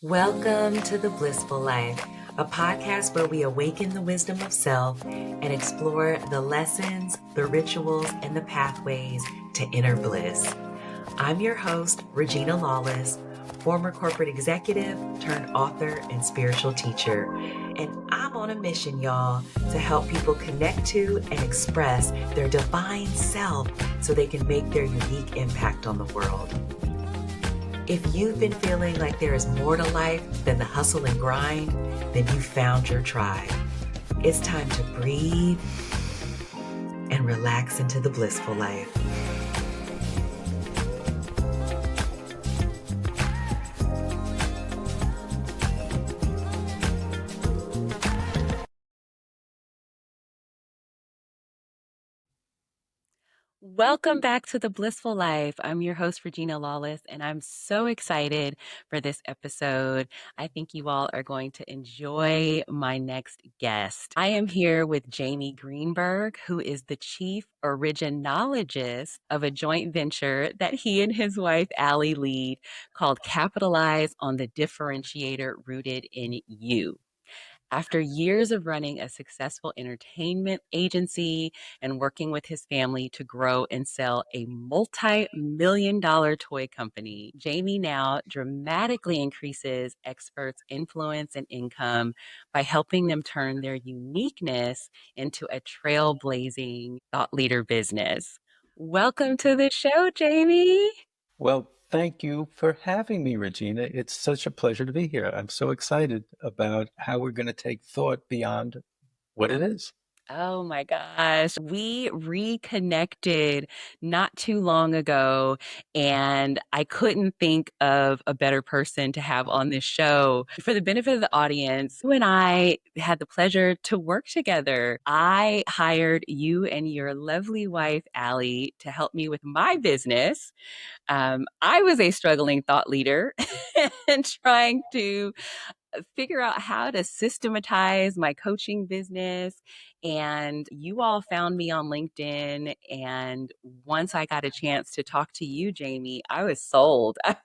Welcome to the Blissful Life, a podcast where we awaken the wisdom of self and explore the lessons, the rituals, and the pathways to inner bliss. I'm your host, Regina Lawless, former corporate executive turned author and spiritual teacher. And I'm on a mission, y'all, to help people connect to and express their divine self so they can make their unique impact on the world. If you've been feeling like there is more to life than the hustle and grind, then you found your tribe. It's time to breathe and relax into the blissful life. Welcome back to the Blissful Life. I'm your host, Regina Lawless, and I'm so excited for this episode. I think you all are going to enjoy my next guest. I am here with Jamie Greenberg, who is the chief Originologist of a joint venture that he and his wife, Allie, lead called Capitalize on the Differentiator Rooted in You. After years of running a successful entertainment agency and working with his family to grow and sell a multi-million-dollar toy company, Jamie now dramatically increases experts' influence and income by helping them turn their uniqueness into a trailblazing thought leader business. Welcome to the show, Jamie. Well, thank you for having me, Regina. It's such a pleasure to be here. I'm so excited about how we're going to take thought beyond what it is. Oh my gosh. We reconnected not too long ago, and I couldn't think of a better person to have on this show. For the benefit of the audience, you and I had the pleasure to work together. I hired you and your lovely wife, Allie, to help me with my business. I was a struggling thought leader and trying to figure out how to systematize my coaching business. And you all found me on LinkedIn. And once I got a chance to talk to you, Jamie, I was sold. I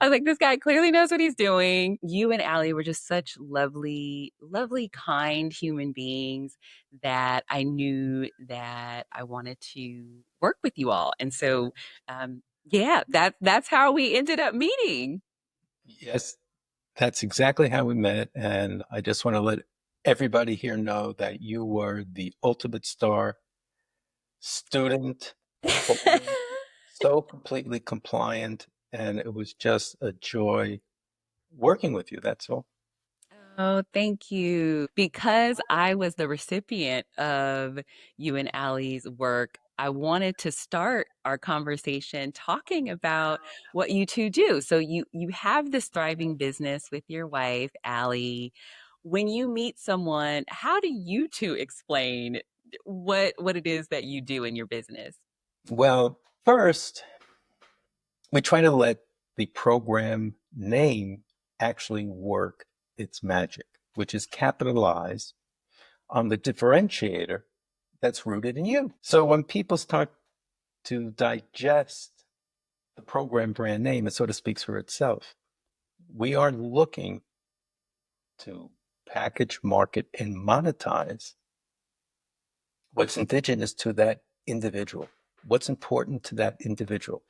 was like, this guy clearly knows what he's doing. You and Allie were just such lovely, lovely, kind human beings that I knew that I wanted to work with you all. And so, yeah, that's how we ended up meeting. Yes, that's exactly how we met. And I just want to let everybody here know that you were the ultimate star student, employee, so completely compliant. And it was just a joy working with you. That's all. Oh, thank you. Because I was the recipient of you and Allie's work, I wanted to start our conversation talking about what you two do. So you have this thriving business with your wife, Allie. When you meet someone, how do you two explain what it is that you do in your business? Well, first, we try to let the program name actually work its magic, which is capitalize on the differentiator that's rooted in you. So when people start to digest the program brand name, it sort of speaks for itself. We are looking to package, market, and monetize what's indigenous to that individual, what's important to that individual,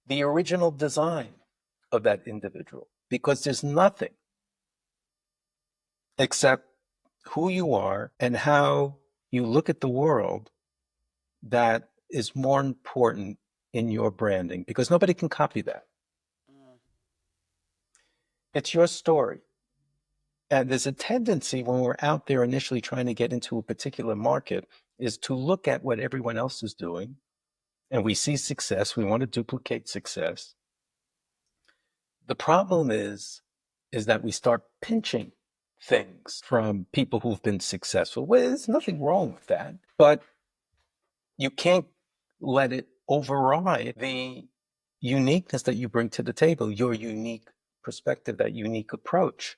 the original design of that individual, because there's nothing except who you are and how you look at the world that is more important in your branding, because nobody can copy that. It's your story. And there's a tendency when we're out there initially trying to get into a particular market is to look at what everyone else is doing. And we see success. We want to duplicate success. The problem is that we start pinching things from people who've been successful. Well, there's nothing wrong with that, but you can't let it override the uniqueness that you bring to the table, your unique perspective, that unique approach,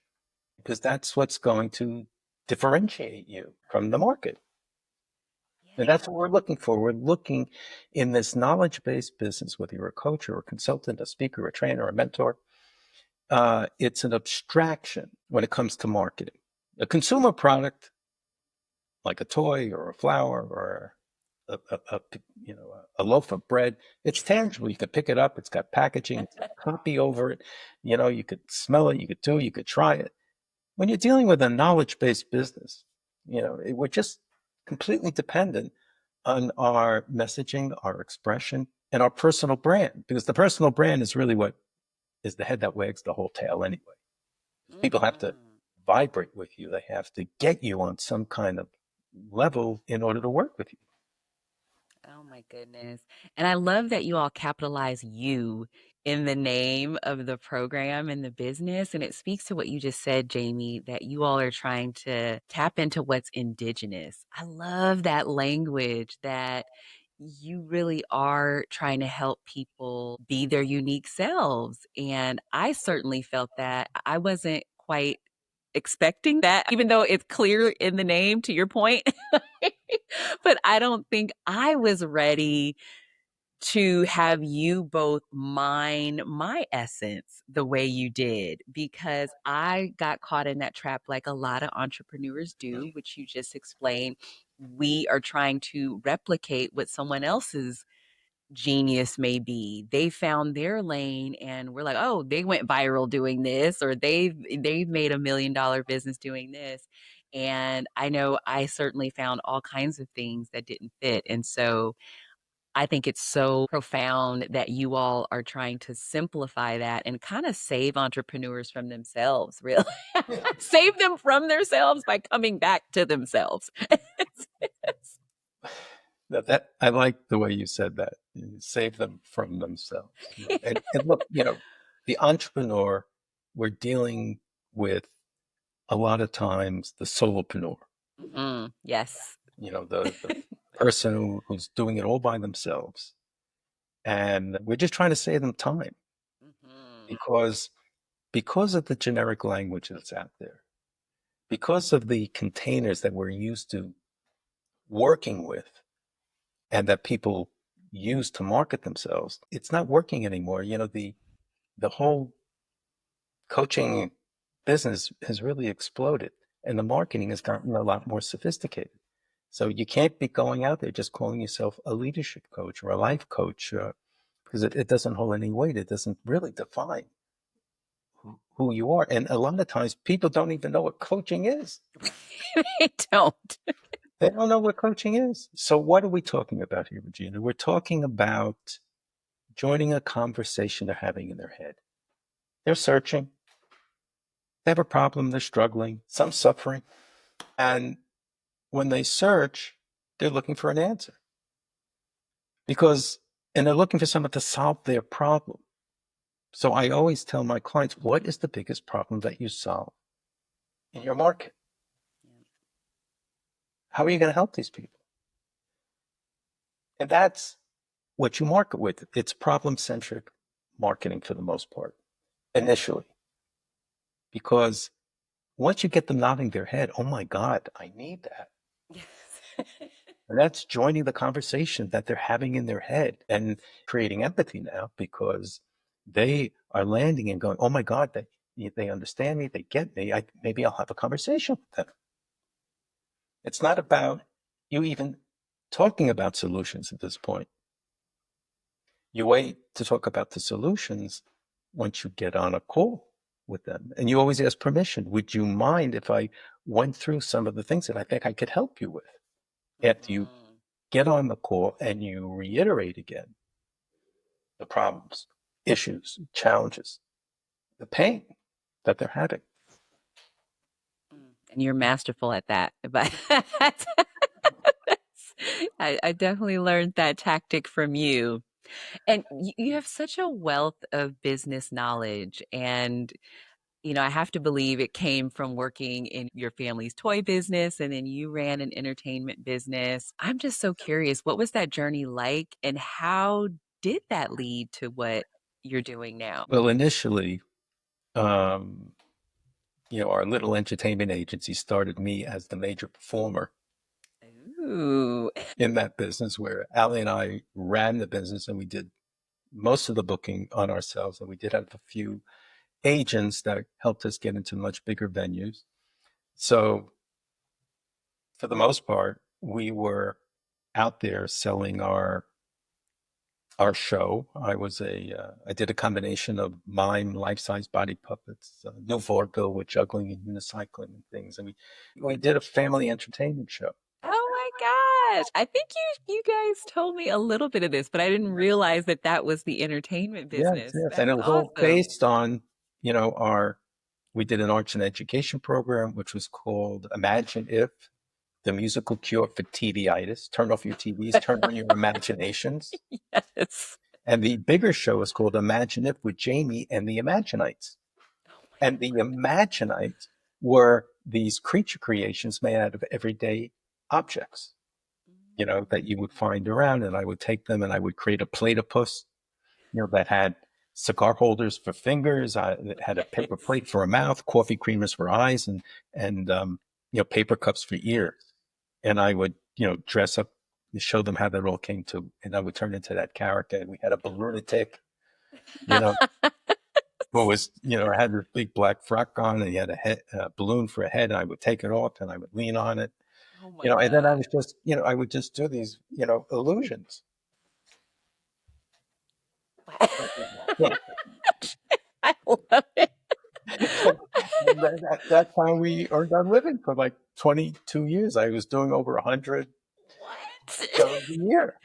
because that's what's going to differentiate you from the market. And that's what we're looking for. We're looking in this knowledge-based business, whether you're a coach or a consultant, a speaker, a trainer, a mentor, it's an abstraction when it comes to marketing. A consumer product like a toy or a flower or a a loaf of bread, it's tangible. You could pick it up. It's got packaging. It's got copy over it. You could smell it. You could try it. When you're dealing with a knowledge-based business, we're just completely dependent on our messaging, our expression, and our personal brand, because the personal brand is really what is the head that wags the whole tail anyway. People have to Mhm. vibrate with you. They have to get you on some kind of level in order to work with you. Oh my goodness. And I love that you all capitalize you in the name of the program and the business. And it speaks to what you just said, Jamie, that you all are trying to tap into what's indigenous. I love that language that you really are trying to help people be their unique selves. And I certainly felt that. I wasn't quite expecting that, even though it's clear in the name, to your point. But I don't think I was ready to have you both mine my essence the way you did, because I got caught in that trap like a lot of entrepreneurs do, which you just explained. We are trying to replicate what someone else's genius may be. They found their lane and we're like, "Oh, they went viral doing this, or they've made $1 million business doing this." And I know I certainly found all kinds of things that didn't fit. And so I think it's so profound that you all are trying to simplify that and kind of save entrepreneurs from themselves, really. Yeah. Save them from themselves by coming back to themselves. That I like the way you said that. You save them from themselves. And look, the entrepreneur, we're dealing with a lot of times the solopreneur, Mhm. Yes. the person who's doing it all by themselves. And we're just trying to save them time Mhm. because of the generic language that's out there, because of the containers that we're used to working with and that people use to market themselves, it's not working anymore. The whole coaching business has really exploded and the marketing has gotten a lot more sophisticated. So you can't be going out there just calling yourself a leadership coach or a life coach, because it doesn't hold any weight. It doesn't really define who you are. And a lot of times people don't even know what coaching is. They don't. They don't know what coaching is. So what are we talking about here, Regina? We're talking about joining a conversation they're having in their head. They're searching. They have a problem. They're struggling. Some suffering. And when they search, they're looking for an answer because, and they're looking for someone to solve their problem. So I always tell my clients, what is the biggest problem that you solve in your market? How are you going to help these people? And that's what you market with. It's problem centric marketing for the most part, initially, because once you get them nodding their head, oh my God, I need that. Yes. And that's joining the conversation that they're having in their head and creating empathy now because they are landing and going, oh my God, they understand me, they get me. Maybe I'll have a conversation with them. It's not about you even talking about solutions at this point. You wait to talk about the solutions once you get on a call with them. And you always ask permission. Would you mind if I went through some of the things that I think I could help you with? After you Mhm. get on the call and you reiterate again the problems, issues, challenges, the pain that they're having. And you're masterful at that. But I definitely learned that tactic from you. And you have such a wealth of business knowledge. And, I have to believe it came from working in your family's toy business and then you ran an entertainment business. I'm just so curious, what was that journey like and how did that lead to what you're doing now? Well, initially, um, our little entertainment agency started me as the major performer Ooh. in that business where Ali and I ran the business and we did most of the booking on ourselves. And we did have a few agents that helped us get into much bigger venues. So for the most part, we were out there selling our show. I did a combination of mime, life-size body puppets, new vaudeville with juggling and unicycling and things. And we did a family entertainment show. Oh my gosh. I think you guys told me a little bit of this, but I didn't realize that that was the entertainment Yes, business. yes. And That's it was all awesome. based on, our we did an arts and education program, which was called Imagine If, the musical cure for TV-itis. Turn off your TVs, turn on your imaginations. Yes. And the bigger show is called Imagine If with Jamie and the Imaginites. Oh my And the Imaginites were these creature creations made out of everyday objects, that you would find around. And I would take them and I would create a platypus, that had cigar holders for fingers, that had a God. paper Yes. plate for a mouth, coffee creamers for eyes, and paper cups for ears. And I would, dress up and show them how that all came to, and I would turn into that character. And we had a lunatic, you know, who was, had this big black frock on, and he had a balloon for a head, and I would take it off and I would lean on it, Oh my and then I God. was just, I would just do these, illusions. Yeah. I love it. And that's how we earned our living for like 22 years. I was doing over 100 What? shows a year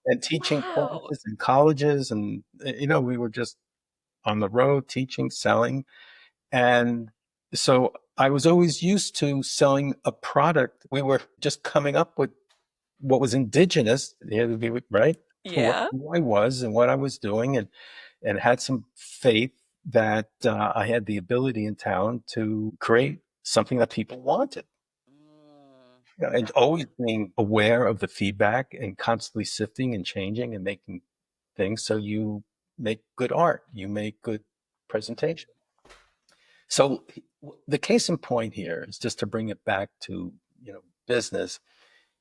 and teaching Wow. classes in colleges. And, we were just on the road teaching, selling. And so I was always used to selling a product. We were just coming up with what was indigenous, right, to Yeah. who I was and what I was doing, and had some faith that I had the ability and talent to create something that people wanted. Mm. And always being aware of the feedback and constantly sifting and changing and making things so you make good art, you make good presentation. So the case in point here is just to bring it back to, business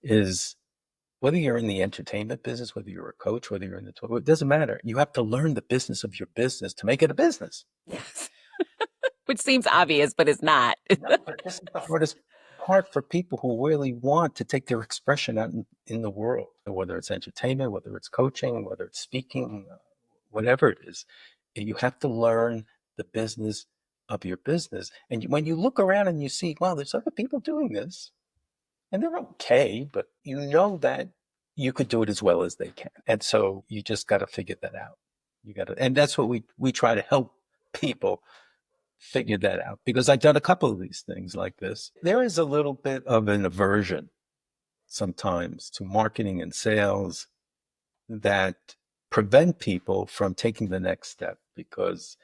is whether you're in the entertainment business, whether you're a coach, whether you're in it doesn't matter. You have to learn the business of your business to make it a business. Yes. Which seems obvious, but it's not. No, but this is the hardest part for people who really want to take their expression out in the world, whether it's entertainment, whether it's coaching, whether it's speaking, whatever it is. You have to learn the business of your business. And when you look around and you see, wow, there's other people doing this and they're okay, but you know that you could do it as well as they can. And so you just got to figure that out. And that's what we try to help people figure that out, because I've done a couple of these things like this. There is a little bit of an aversion sometimes to marketing and sales that prevent people from taking the next step because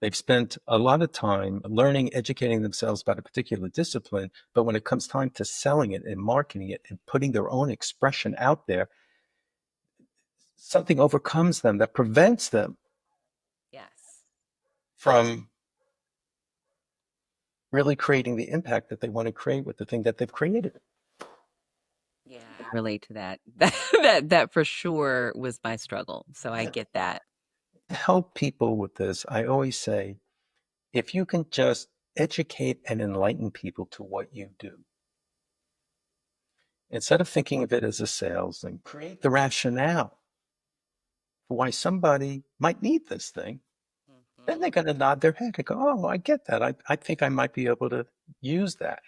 they've spent a lot of time learning, educating themselves about a particular discipline. But when it comes time to selling it and marketing it and putting their own expression out there, something overcomes them that prevents them Yes. from really creating the impact that they want to create with the thing that they've created. Yeah, I relate to that. That for sure was my struggle. So I get that. To help people with this, I always say, if you can just educate and enlighten people to what you do, instead of thinking of it as a sales thing, create the rationale for why somebody might need this thing, then they're Mhm. going to nod their head and go, oh, I get that. I think I might be able to use that.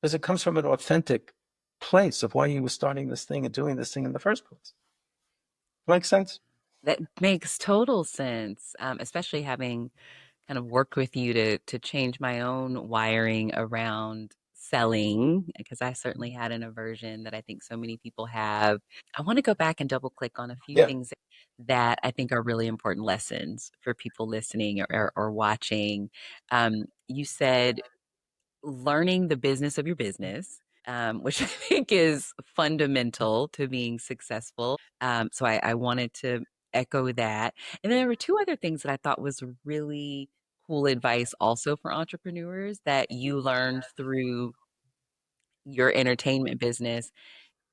Because it comes from an authentic place of why you were starting this thing and doing this thing in the first place. Make sense? That makes total sense, especially having kind of worked with you to change my own wiring around selling, because I certainly had an aversion that I think so many people have. I want to go back and double click on a few Yeah. things that I think are really important lessons for people listening or watching. You said learning the business of your business, which I think is fundamental to being successful. So I wanted to echo that. And then there were two other things that I thought was really cool advice also for entrepreneurs that you learned through your entertainment business.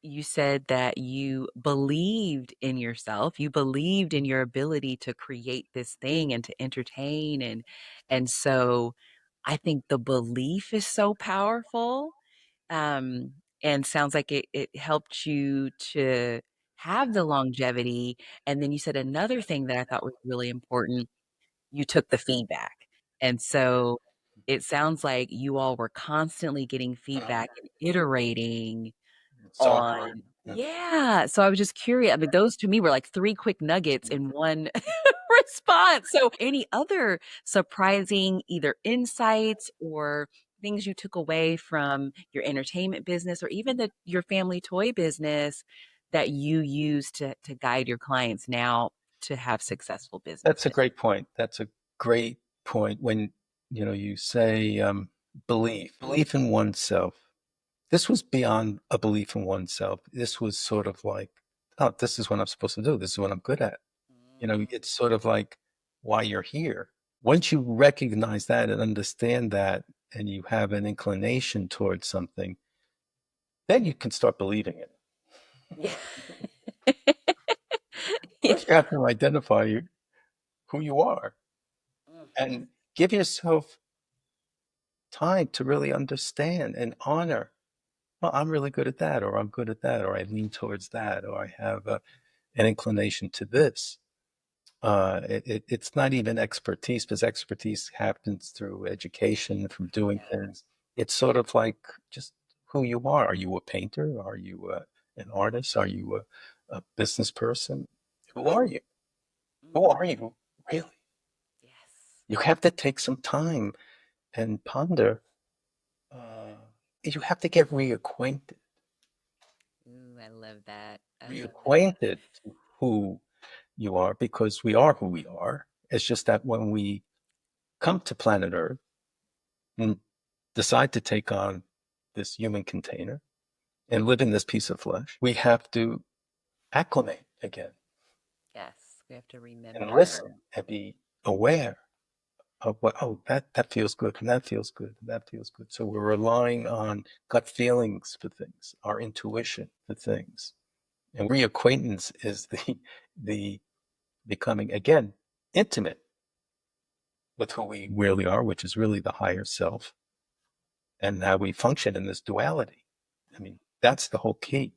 you said that you believed in yourself, you believed in your ability to create this thing and to entertain and so I think the belief is so powerful. Um, and sounds like it helped you to have the longevity. And then you said another thing that I thought was really important, you took the feedback. And so it sounds like you all were constantly getting feedback and iterating It's so on important. yeah, so I was just curious. I mean, those to me were like 3 quick nuggets in one response. So any other surprising either insights or things you took away from your entertainment business or even your family toy business that you use to guide your clients now to have successful That's a businesses? great point. That's a great point. When you say belief in oneself. This was beyond a belief in oneself. This was sort of like, oh, this is what I'm supposed to do. This is what I'm good at. Mm, It's sort of like why you're here. Once you recognize that and understand that, and you have an inclination towards something, then you can start believing it. yeah. Yeah. First, you have to identify who you are Mhm. and give yourself time to really understand and honor. Well, I'm really good at that, or I'm good at that, or I lean towards that, or I have an inclination to this. It's not even expertise because expertise happens through education, from doing Yeah. things. It's sort of like just who you are. Are you a painter? Are you an artist? Are you a business person? Who are you? Who Mm. are you really? Yes. You have to take some time and ponder. Uh, you have to get Ooh, I love that. I love that. reacquainted to who you are because we are who we are. It's just that when we come to planet Earth and decide to take on this human container and live in this piece of flesh, we have to acclimate again Yes, we have to and remember. listen and be aware of what, oh, that feels good and that feels good and that feels good. So we're relying on gut feelings for things, our intuition for things. And reacquaintance is the becoming again intimate with who we really are, which is really the higher self, and how we function in this duality. I mean, that's the whole key.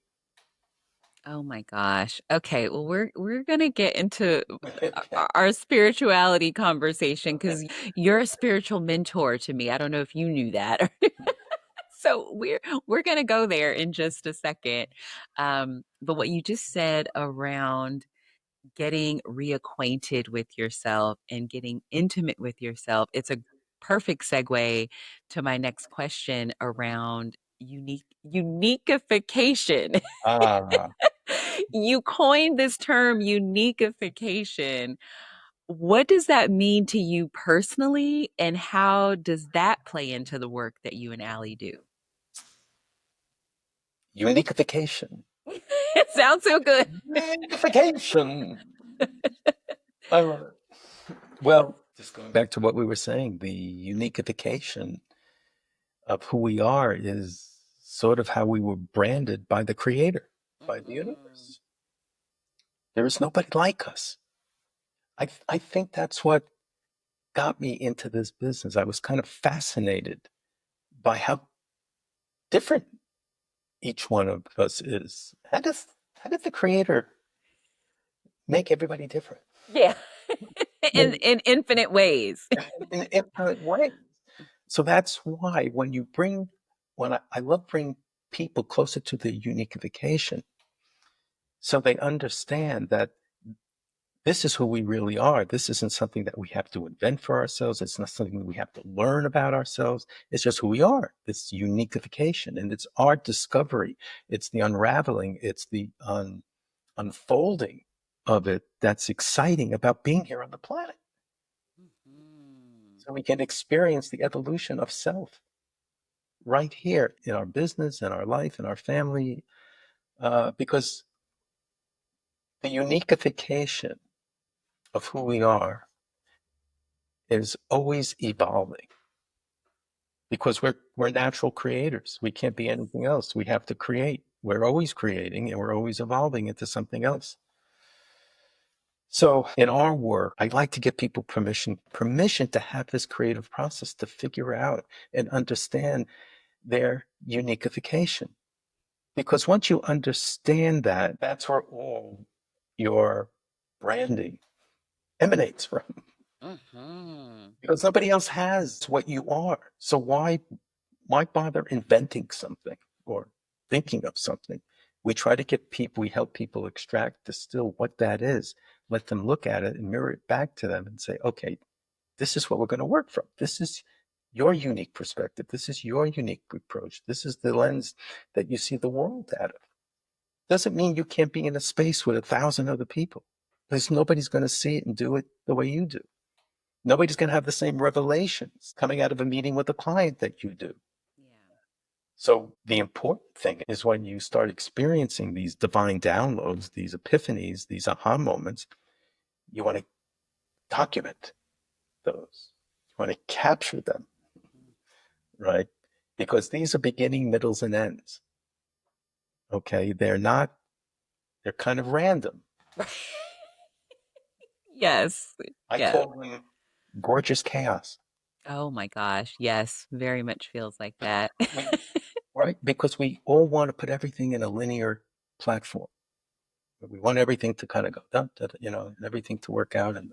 Oh my gosh. Okay, well we're gonna get into Okay. our spirituality conversation because you're a spiritual mentor to me. I don't know if you knew that. So we're gonna go there in just a second. But what you just said around getting reacquainted with yourself and getting intimate with yourself, it's a perfect segue to my next question around uniqueification. Ah, You coined this term uniqueification. What does that mean to you personally, and how does that play into the work that you and Allie do? uniqueification. It sounds so good. Unification. I love it. Well, just going back to what we were saying, the uniqueification of who we are is sort of how we were branded by the Creator, by the Mm-mm. universe. There is nobody like us. I think that's what got me into this business. I was kind of fascinated by how different each one of us is. How did the Creator make everybody different? Yeah. In Maybe in infinite ways. in infinite ways. So that's why when I love bring people closer to the unification, so they understand that this is who we really are. This isn't something that we have to invent for ourselves. It's not something we have to learn about ourselves. It's just who we are, this unification. And it's our discovery. It's the unraveling. It's the unfolding of it that's exciting about being here on the planet. Mhm. So we can experience the evolution of self right here in our business, in our life, in our family, because the unification of who we are is always evolving because we're natural creators. We can't be Yes. anything else. We have to create. We're always creating and we're always evolving into something else. So in our work, I like to give people permission to have this creative process to figure out and understand their uniqueification. Because once you understand that, that's where all your branding emanates from. Mhm. Because nobody else has what you are. So why bother inventing something or thinking of something? We try to get people, we help people extract, distill what that is, let them look at it and mirror it back to them and say, okay, this is what we're going to work from. This is your unique perspective. This is your unique approach. This is the lens that you see the world out of. Doesn't mean you can't be in a space with 1,000 other people, because nobody's going to see it and do it the way you do. Nobody's going to have the same revelations coming out of a meeting with a client that you do. Yeah. So the important thing is when you start experiencing these divine downloads, these epiphanies, these aha moments, you want to document those. You want to capture them, right? Because these are beginning, middles, and ends. Okay. They're kind of random. Yes. I Yeah. call them gorgeous chaos. Oh my gosh. Yes. Very much feels like that. We, right? Because we all want to put everything in a linear platform. We want everything to kind of go, and everything to work out. And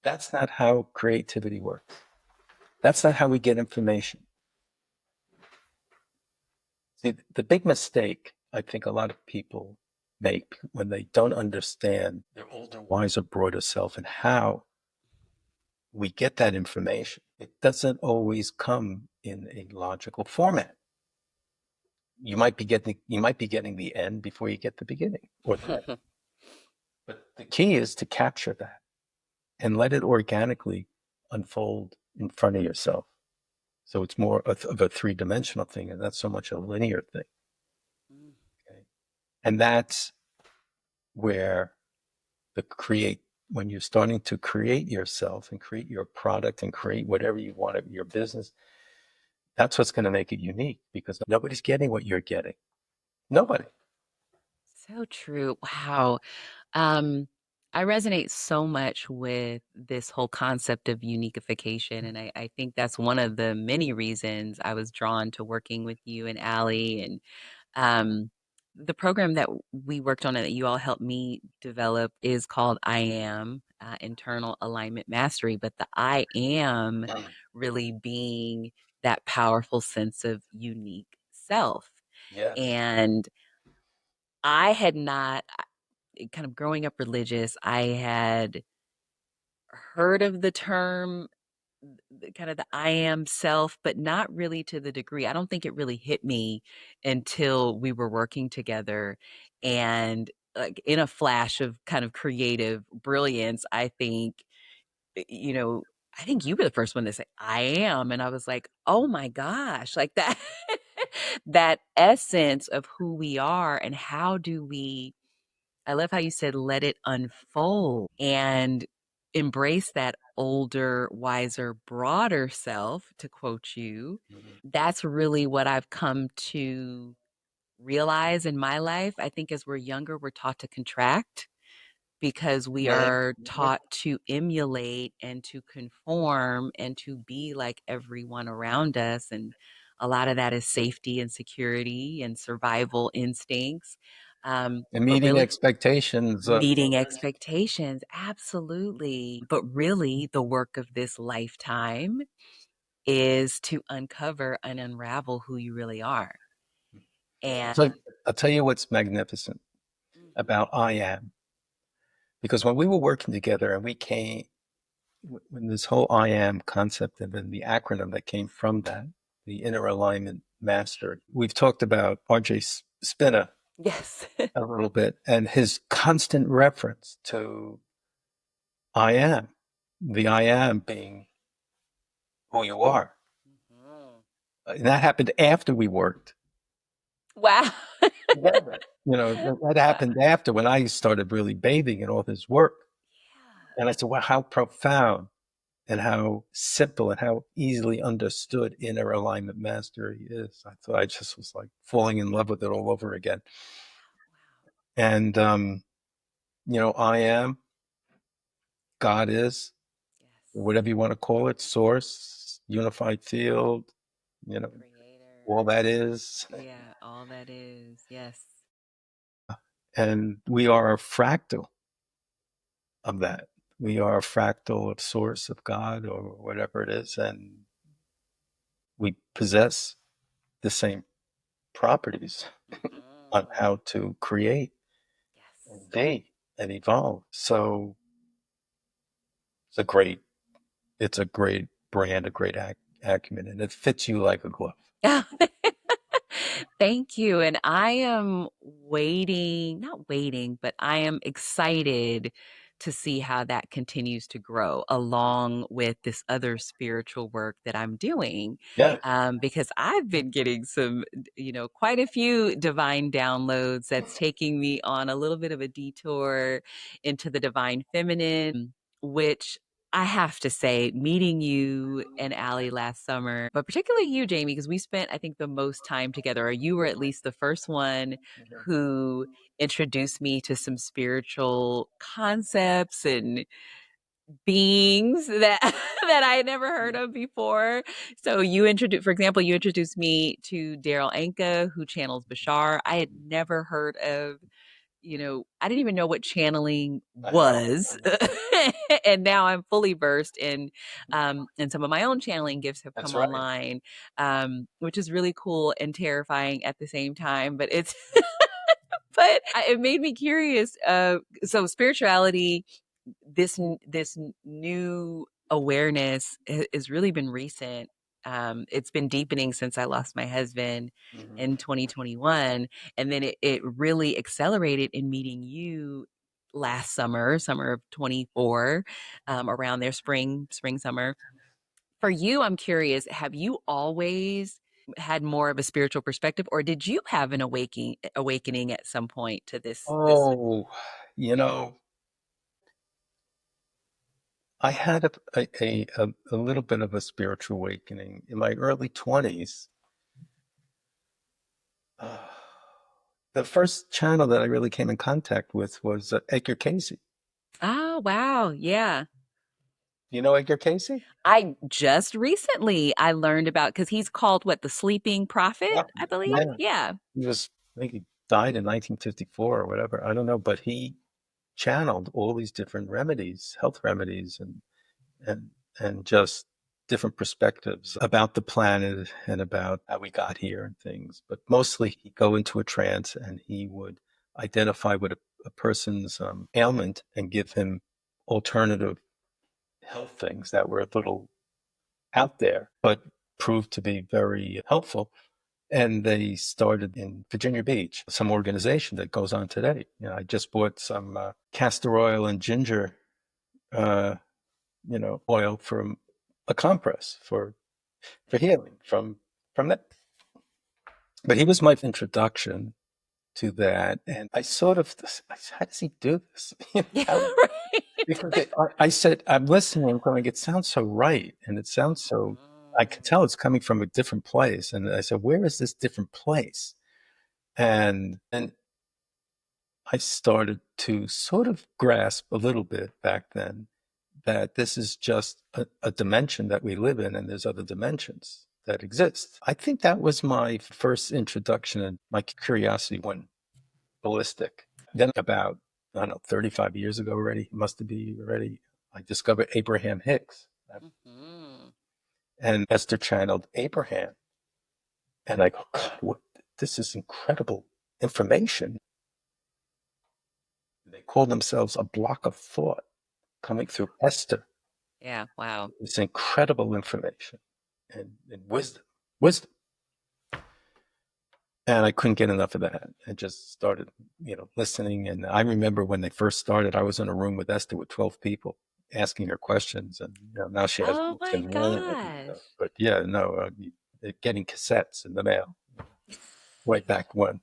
that's not how creativity works. That's not how we get information. See, the big mistake I think a lot of people make when they don't understand their older, wiser, broader self and how we get that information, it doesn't always come in a logical format. You might be getting the end before you get the beginning or that. But the key is to capture that and let it organically unfold in front of yourself. So it's more of a three-dimensional thing and not so much a linear thing. Okay? And that's where the create when you're starting to create yourself and create your product and create whatever you want of your business, that's what's going to make it unique because nobody's getting what you're getting. Nobody. So true. Wow. Um, I resonate so much with this whole concept of uniqueification. And I think that's one of the many reasons I was drawn to working with you and Allie. And the program that we worked on and that you all helped me develop is called I Am Internal Alignment Mastery. But the I am really being that powerful sense of unique self. Yes. And I had not, kind of growing up religious, I had heard of the term, kind of the I am self, but not really to the degree. I don't think it really hit me until we were working together. And like in a flash of kind of creative brilliance, I think, you know, I think you were the first one to say, I am. And I was like, oh my gosh, like that, that essence of who we are and how do we I love how you said, let it unfold and embrace that older, wiser, broader self, to quote you. Mhm. That's really what I've come to realize in my life. I think as we're younger, we're taught to contract because we are Mhm. taught to emulate and to conform and to be like everyone around us. And a lot of that is safety and security and survival instincts. And But meeting really, expectations of meeting others. expectations, absolutely. But really, the work of this lifetime is to uncover and unravel who you really are. And So I'll tell you what's magnificent mhm, about I am, because when we were working together and we came, when this whole I am concept and then the acronym that came from that, the inner alignment master, we've talked about RJ Spinner yes. a little bit and his constant reference to I am, the I am being who you are. Mhm. And that happened after we worked Wow. together. That Wow. happened after when I started really bathing in all his work. Yeah. And I said, wow, how profound. and how simple and how easily understood inner alignment mastery is. I thought I just was like falling in love with it all over again. And, I am, God is, Yes. whatever you want to call it, source, unified field, you know, all Creator. that is. Yeah, all that is. Yes. And we are a fractal of that. We are a fractal of source, of God, or whatever it is. And we possess the same properties on Mhm. how to create Yes. and be and evolve. So it's a great, it's a great brand, a great acumen, and it fits you like a glove. Thank you. And I am waiting, not waiting, but I am excited to see how that continues to grow along with this other spiritual work that I'm doing. Yeah. Because I've been getting some, quite a few divine downloads that's taking me on a little bit of a detour into the divine feminine, which I have to say, meeting you and Allie last summer, but particularly you, Jamie, because we spent, I think, the most time together, or you were at least the first one who introduced me to some spiritual concepts and beings that that I had never heard of before. So you introduced, for example, you introduced me to Daryl Anka, who channels Bashar. I had never heard of, I didn't even know what channeling I know. was. And now I'm fully versed and some of my own channeling gifts have That's come right. online, which is really cool and terrifying at the same time. But it's it made me curious. So spirituality, this new awareness has really been recent. It's been deepening since I lost my husband Mhm. in 2021, and then it really accelerated in meeting you last summer of 24, around there, spring summer. For you, I'm curious, have you always had more of a spiritual perspective, or did you have an awakening at some point to this? Oh, you know, I had a little bit of a spiritual awakening in my early 20s. Uh, the first channel that I really came in contact with was Edgar Casey. Oh, wow. Yeah. You know Edgar Casey? I just recently I learned about, because he's called what, the sleeping prophet, Yeah. I believe. Yeah. Yeah. He was, I think he died in 1954 or whatever. I don't know, but he channeled all these different remedies, health remedies, and and just different perspectives about the planet and about how we got here and things. But mostly he'd go into a trance and he would identify what a person's ailment and give him alternative health things that were a little out there, but proved to be very helpful. And they started in Virginia Beach, some organization that goes on today. I just bought some castor oil and ginger, uh, oil from a compress for healing from that. But he was my introduction to that, and I sort of, how does he do this? Yeah. How, because I said, I'm listening, going, it sounds so right, and it sounds so. I can tell it's coming from a different place, and I said, where is this different place? And I started to sort of grasp a little bit back then that this is just a dimension that we live in, and there's other dimensions that exist. I think that was my first introduction, and my curiosity went ballistic. Then, about, I don't know, 35 years ago already, must be already, I discovered Abraham Hicks. Mhm. And Esther channeled Abraham. And I go, God, this is incredible information. They call themselves a block of thought coming through Esther. Yeah. Wow. It's incredible information and wisdom, wisdom. And I couldn't get enough of that. I just started, listening. And I remember when they first started, I was in a room with Esther with 12 people asking her questions. And now she has Oh books my and running it. gosh. But yeah, no, getting cassettes in the mail way back when.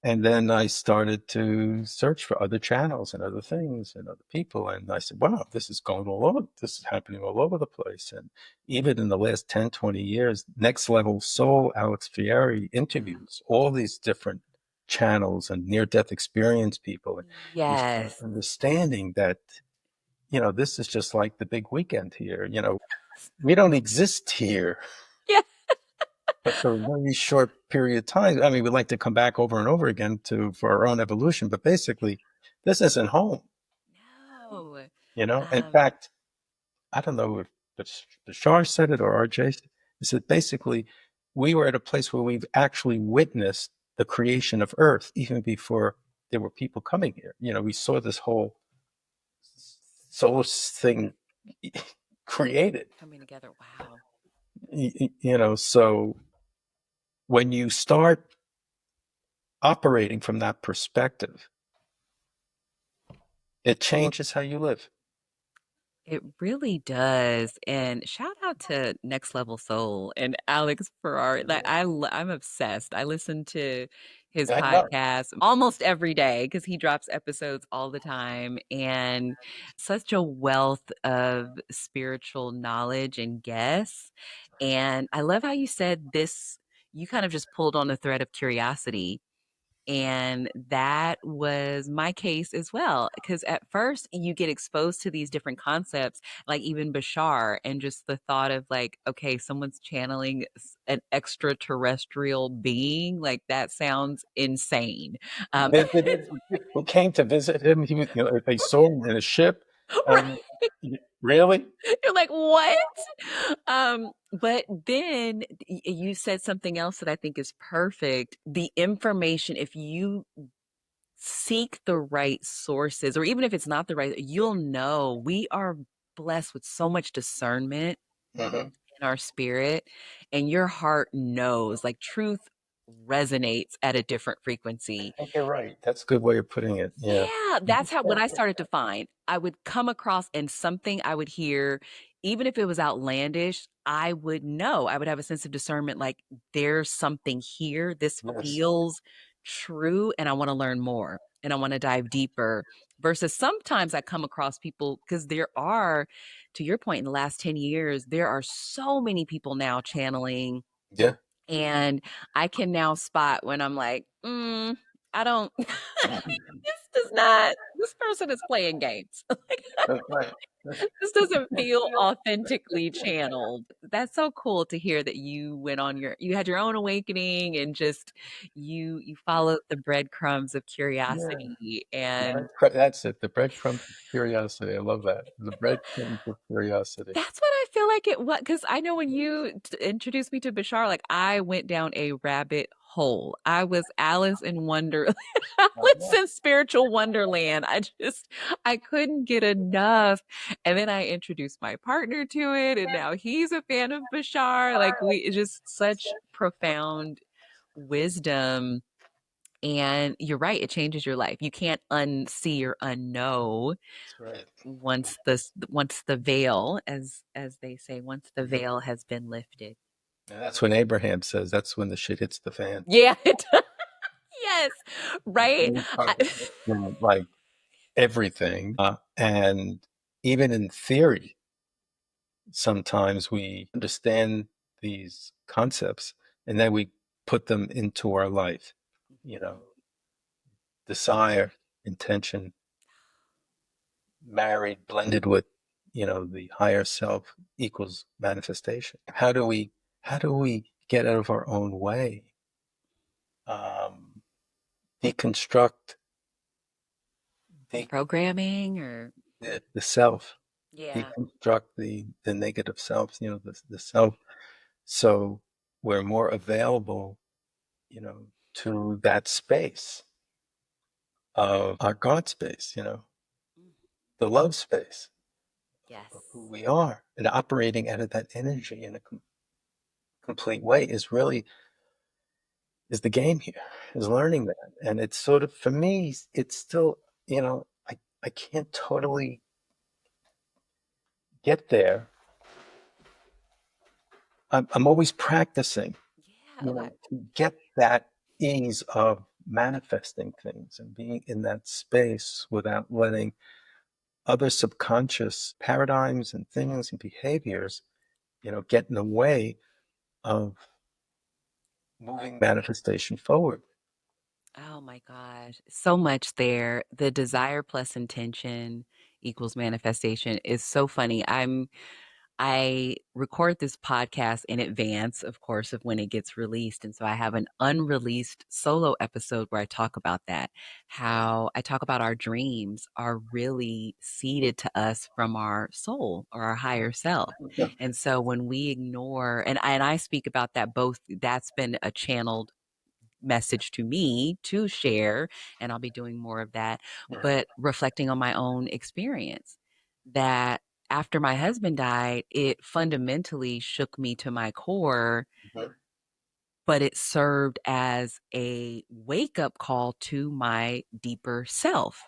And then I started to search for other channels and other things and other people. And I said, wow, this is going all over. This is happening all over the place. And even in the last 10, 20 years, Next Level Soul, Alex Fieri interviews all these different channels and near-death experience people. And you start Yes. understanding that, this is just like the big weekend here. We don't exist here Yeah. but for a very short period of time. I mean, we'd like to come back over and over again for our own evolution, but basically, this isn't home. No. In Um, fact, I don't know if Bashar said it or RJ said it. He said basically, we were at a place where we've actually witnessed the creation of Earth even before there were people coming here. We saw this whole solar thing created. coming together. Wow. So when you start operating from that perspective, it changes how you live. It really does. And shout out to Next Level Soul and Alex Ferrari. I'm obsessed. I listen to his I know. podcast almost every day because he drops episodes all the time and such a wealth of spiritual knowledge and guests. And I love how you said this, you kind of just pulled on the thread of curiosity. And that was my case as well. Because at first you get exposed to these different concepts, like even Bashar, and just the thought of like, okay, someone's channeling an extraterrestrial being. Like that sounds insane. Visited who came to visit him. He was, they saw him in a ship. Right. And really? You're like, what? But then you said something else that I think is perfect. The information, if you seek the right sources, or even if it's not the right, you'll know we are blessed with so much discernment Mhm. in our spirit, and your heart knows, like truth resonates at a different I frequency. think you're right. That's a good way of putting it. Yeah. Yeah, that's how what I started to find. I would come across and something I would hear, even if it was outlandish, I would know. I would have a sense of discernment like there's something here. This Yes. feels true and I want to learn more and I want to dive deeper. Versus sometimes I come across people because there are, to your point, in the last 10 years, there are so many people now channeling, Yeah. and I can now spot when I'm like, I don't this does not, this person is playing games. Like, That's right. this doesn't feel authentically channeled. That's so cool to hear that you went on you had your own awakening and just you followed the breadcrumbs of Yeah. curiosity. And That's it. The breadcrumbs of curiosity. I love that. The breadcrumbs of curiosity. that's what I feel like it was, because I know when you introduced me to Bashar, like I went down a rabbit hole. I was Alice in Wonder, Alice in Spiritual Wonderland. I couldn't get enough. And then I introduced my partner to it, and now he's a fan of Bashar. Like it's just such profound wisdom. And you're right, it changes your life. You can't unsee or unknow That's right. once the veil, as they say, once the veil has been lifted. And that's when Abraham says that's when the shit hits the fan. Yeah, yes, right. We start like everything. And even in theory, sometimes we understand these concepts and then we put them into our life. You know, desire, intention, married, blended with, the higher self equals manifestation. How do we get out of our own way? Um, deconstruct the, Programming or the self, yeah. deconstruct the negative self, the self, so we're more available, to that space of our God space, Mm, the love space of who yes. we are, and operating out of that energy in a complete way is the game here, is learning that. And it's sort of, for me, it's still, I can't totally get there. I'm always practicing, Yeah. to get that ease of manifesting things and being in that space without letting other subconscious paradigms and things and behaviors, get in the way of moving manifestation forward. Oh my gosh, so much there. The desire plus intention equals manifestation is so funny. I record this podcast in advance, of course, of when it gets released. And so I have an unreleased solo episode where I talk about that, how I talk about our dreams are really seeded to us from our soul or our higher self. Yeah. And so when we ignore, and I speak about that both, that's been a channeled message to me to share, and I'll be doing more of that, but reflecting on my own experience that after my husband died, it fundamentally shook me to my core, but it served as a wake up call to my deeper self.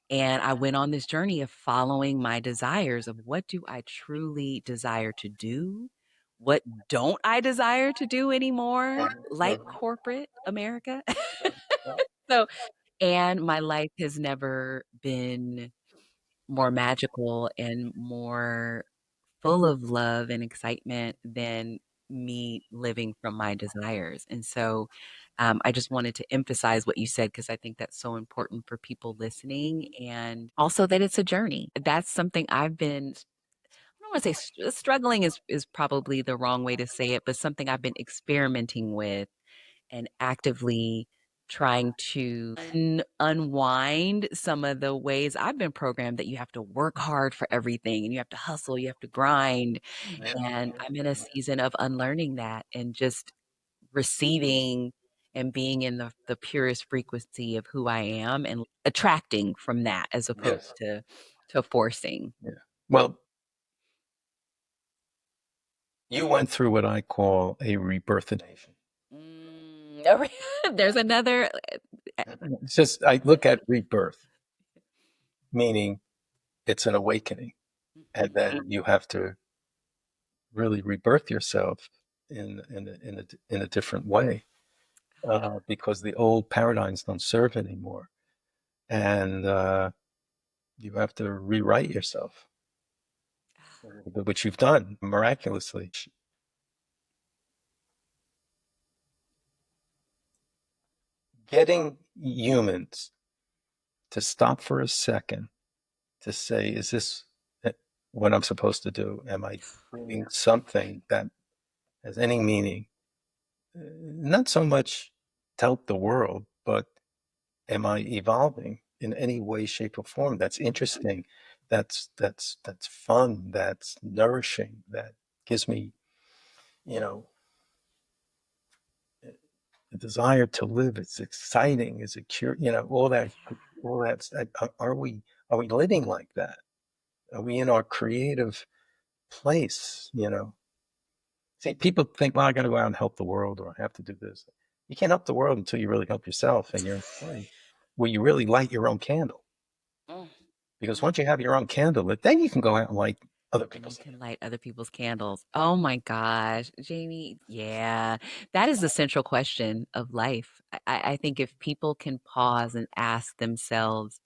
And I went on this journey of following my desires of what do I truly desire to do? What don't I desire to do anymore? Like corporate America. So, and my life has never been more magical and more full of love and excitement than me living from my desires. And so, I just wanted to emphasize what you said because I think that's so important for people listening, and also that it's a journey. That's something I've been, I don't want to say struggling is probably the wrong way to say it, but something I've been experimenting with and actively trying to unwind some of the ways I've been programmed that you have to work hard for everything and you have to hustle, you have to grind. And I'm in a season of unlearning that and just receiving and being in the purest frequency of who I am and attracting from that as Yes. opposed to forcing. Yeah. Well, you went through what I call a rebirthination. There's another. It's just, I look at rebirth, meaning it's an awakening. And then you have to really rebirth yourself in a different way, because the old paradigms don't serve anymore. And you have to rewrite yourself, which you've done miraculously. Getting humans to stop for a second to say, is this what I'm supposed to do? Am I doing something that has any meaning? Not so much to help the world, but am I evolving in any way, shape, or form that's interesting, that's fun, that's nourishing, that gives me, you know, the desire to live. It's exciting. Is it cure? All that. Are we living like that? Are we in our creative place? See, people think, well, I got to go out and help the world, or I have to do this. You can't help the world until you really help yourself, and you're in a place where you really light your own candle. Mm, Because mm. once you have your own candle lit, then you can go out and light other And you people's. can light other people's candles. Oh my gosh, Jamie. Yeah, that is the central question of life. I think if people can pause and ask themselves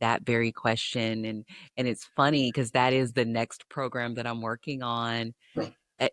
that very question, and it's funny because that is the next program that I'm working on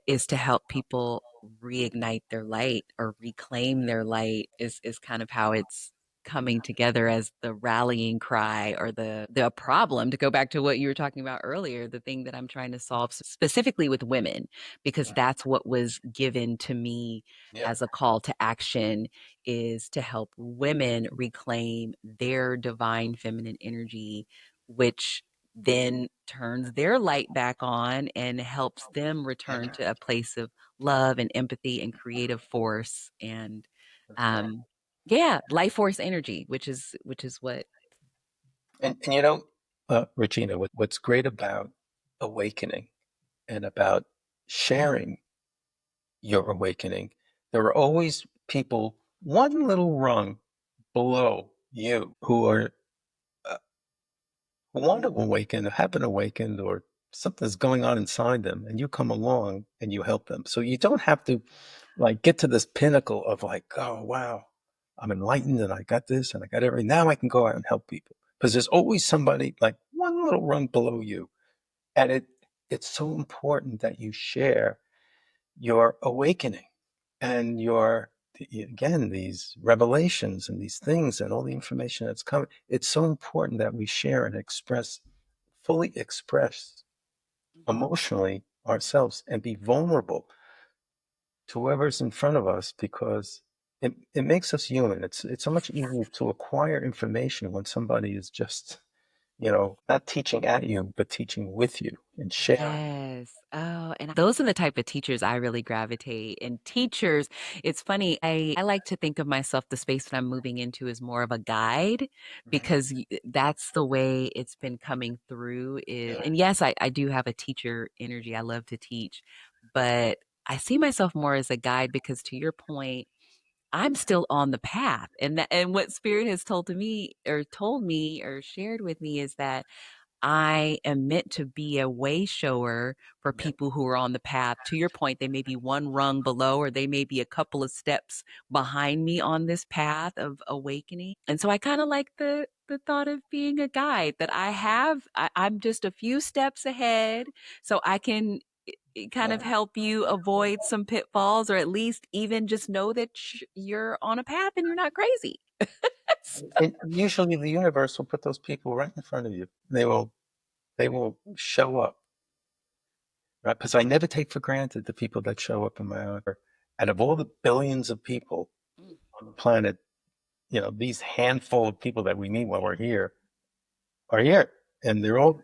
is to help people reignite their light or reclaim their light is kind of how it's coming together as the rallying cry or the problem, to go back to what you were talking about earlier, the thing that I'm trying to solve specifically with women, because that's what was given to me Yeah. as a call to action, is to help women reclaim their divine feminine energy, which then turns their light back on and helps them return to a place of love and empathy and creative force and um yeah, life force energy, which is what. And Regina, what's great about awakening and about sharing your awakening, there are always people one little rung below you uh, who want to awaken, or have been awakened, or something's going on inside them, and you come along and you help them. So you don't have to like get to this pinnacle of like, oh wow. I'm enlightened and I got this and I got everything. Now I can go out and help people. Because there's always somebody like one little rung below you. And it's so important that you share your awakening and your, again, these revelations and these things and all the information that's coming. It's so important that we share and express, fully express emotionally ourselves and be vulnerable to whoever's in front of us, because it makes us human. It's so much easier to acquire information when somebody is just, not teaching at you, but teaching with you and sharing. Yes. Oh, and those are the type of teachers I really gravitate. And teachers, it's funny, I like to think of myself, the space that I'm moving into is more of a guide Mhm. because that's the way it's been coming through is, Yeah. and yes, I do have a teacher energy. I love to teach, but I see myself more as a guide because to your point, I'm still on the path. And what spirit has told me or shared with me is that I am meant to be a way shower for Yeah. people who are on the path. To your point, they may be one rung below, or they may be a couple of steps behind me on this path of awakening. And so I kind of like the thought of being a guide that I'm just a few steps ahead, so I can kind Yeah. of help you avoid some pitfalls, or at least even just know that you're on a path and you're not crazy. And usually the universe will put those people right in front of you. They will show up, right? Because I never take for granted the people that show up in my own. Out of all the billions of people Mm, on the planet, these handful of people that we meet while we're here are here, and they're all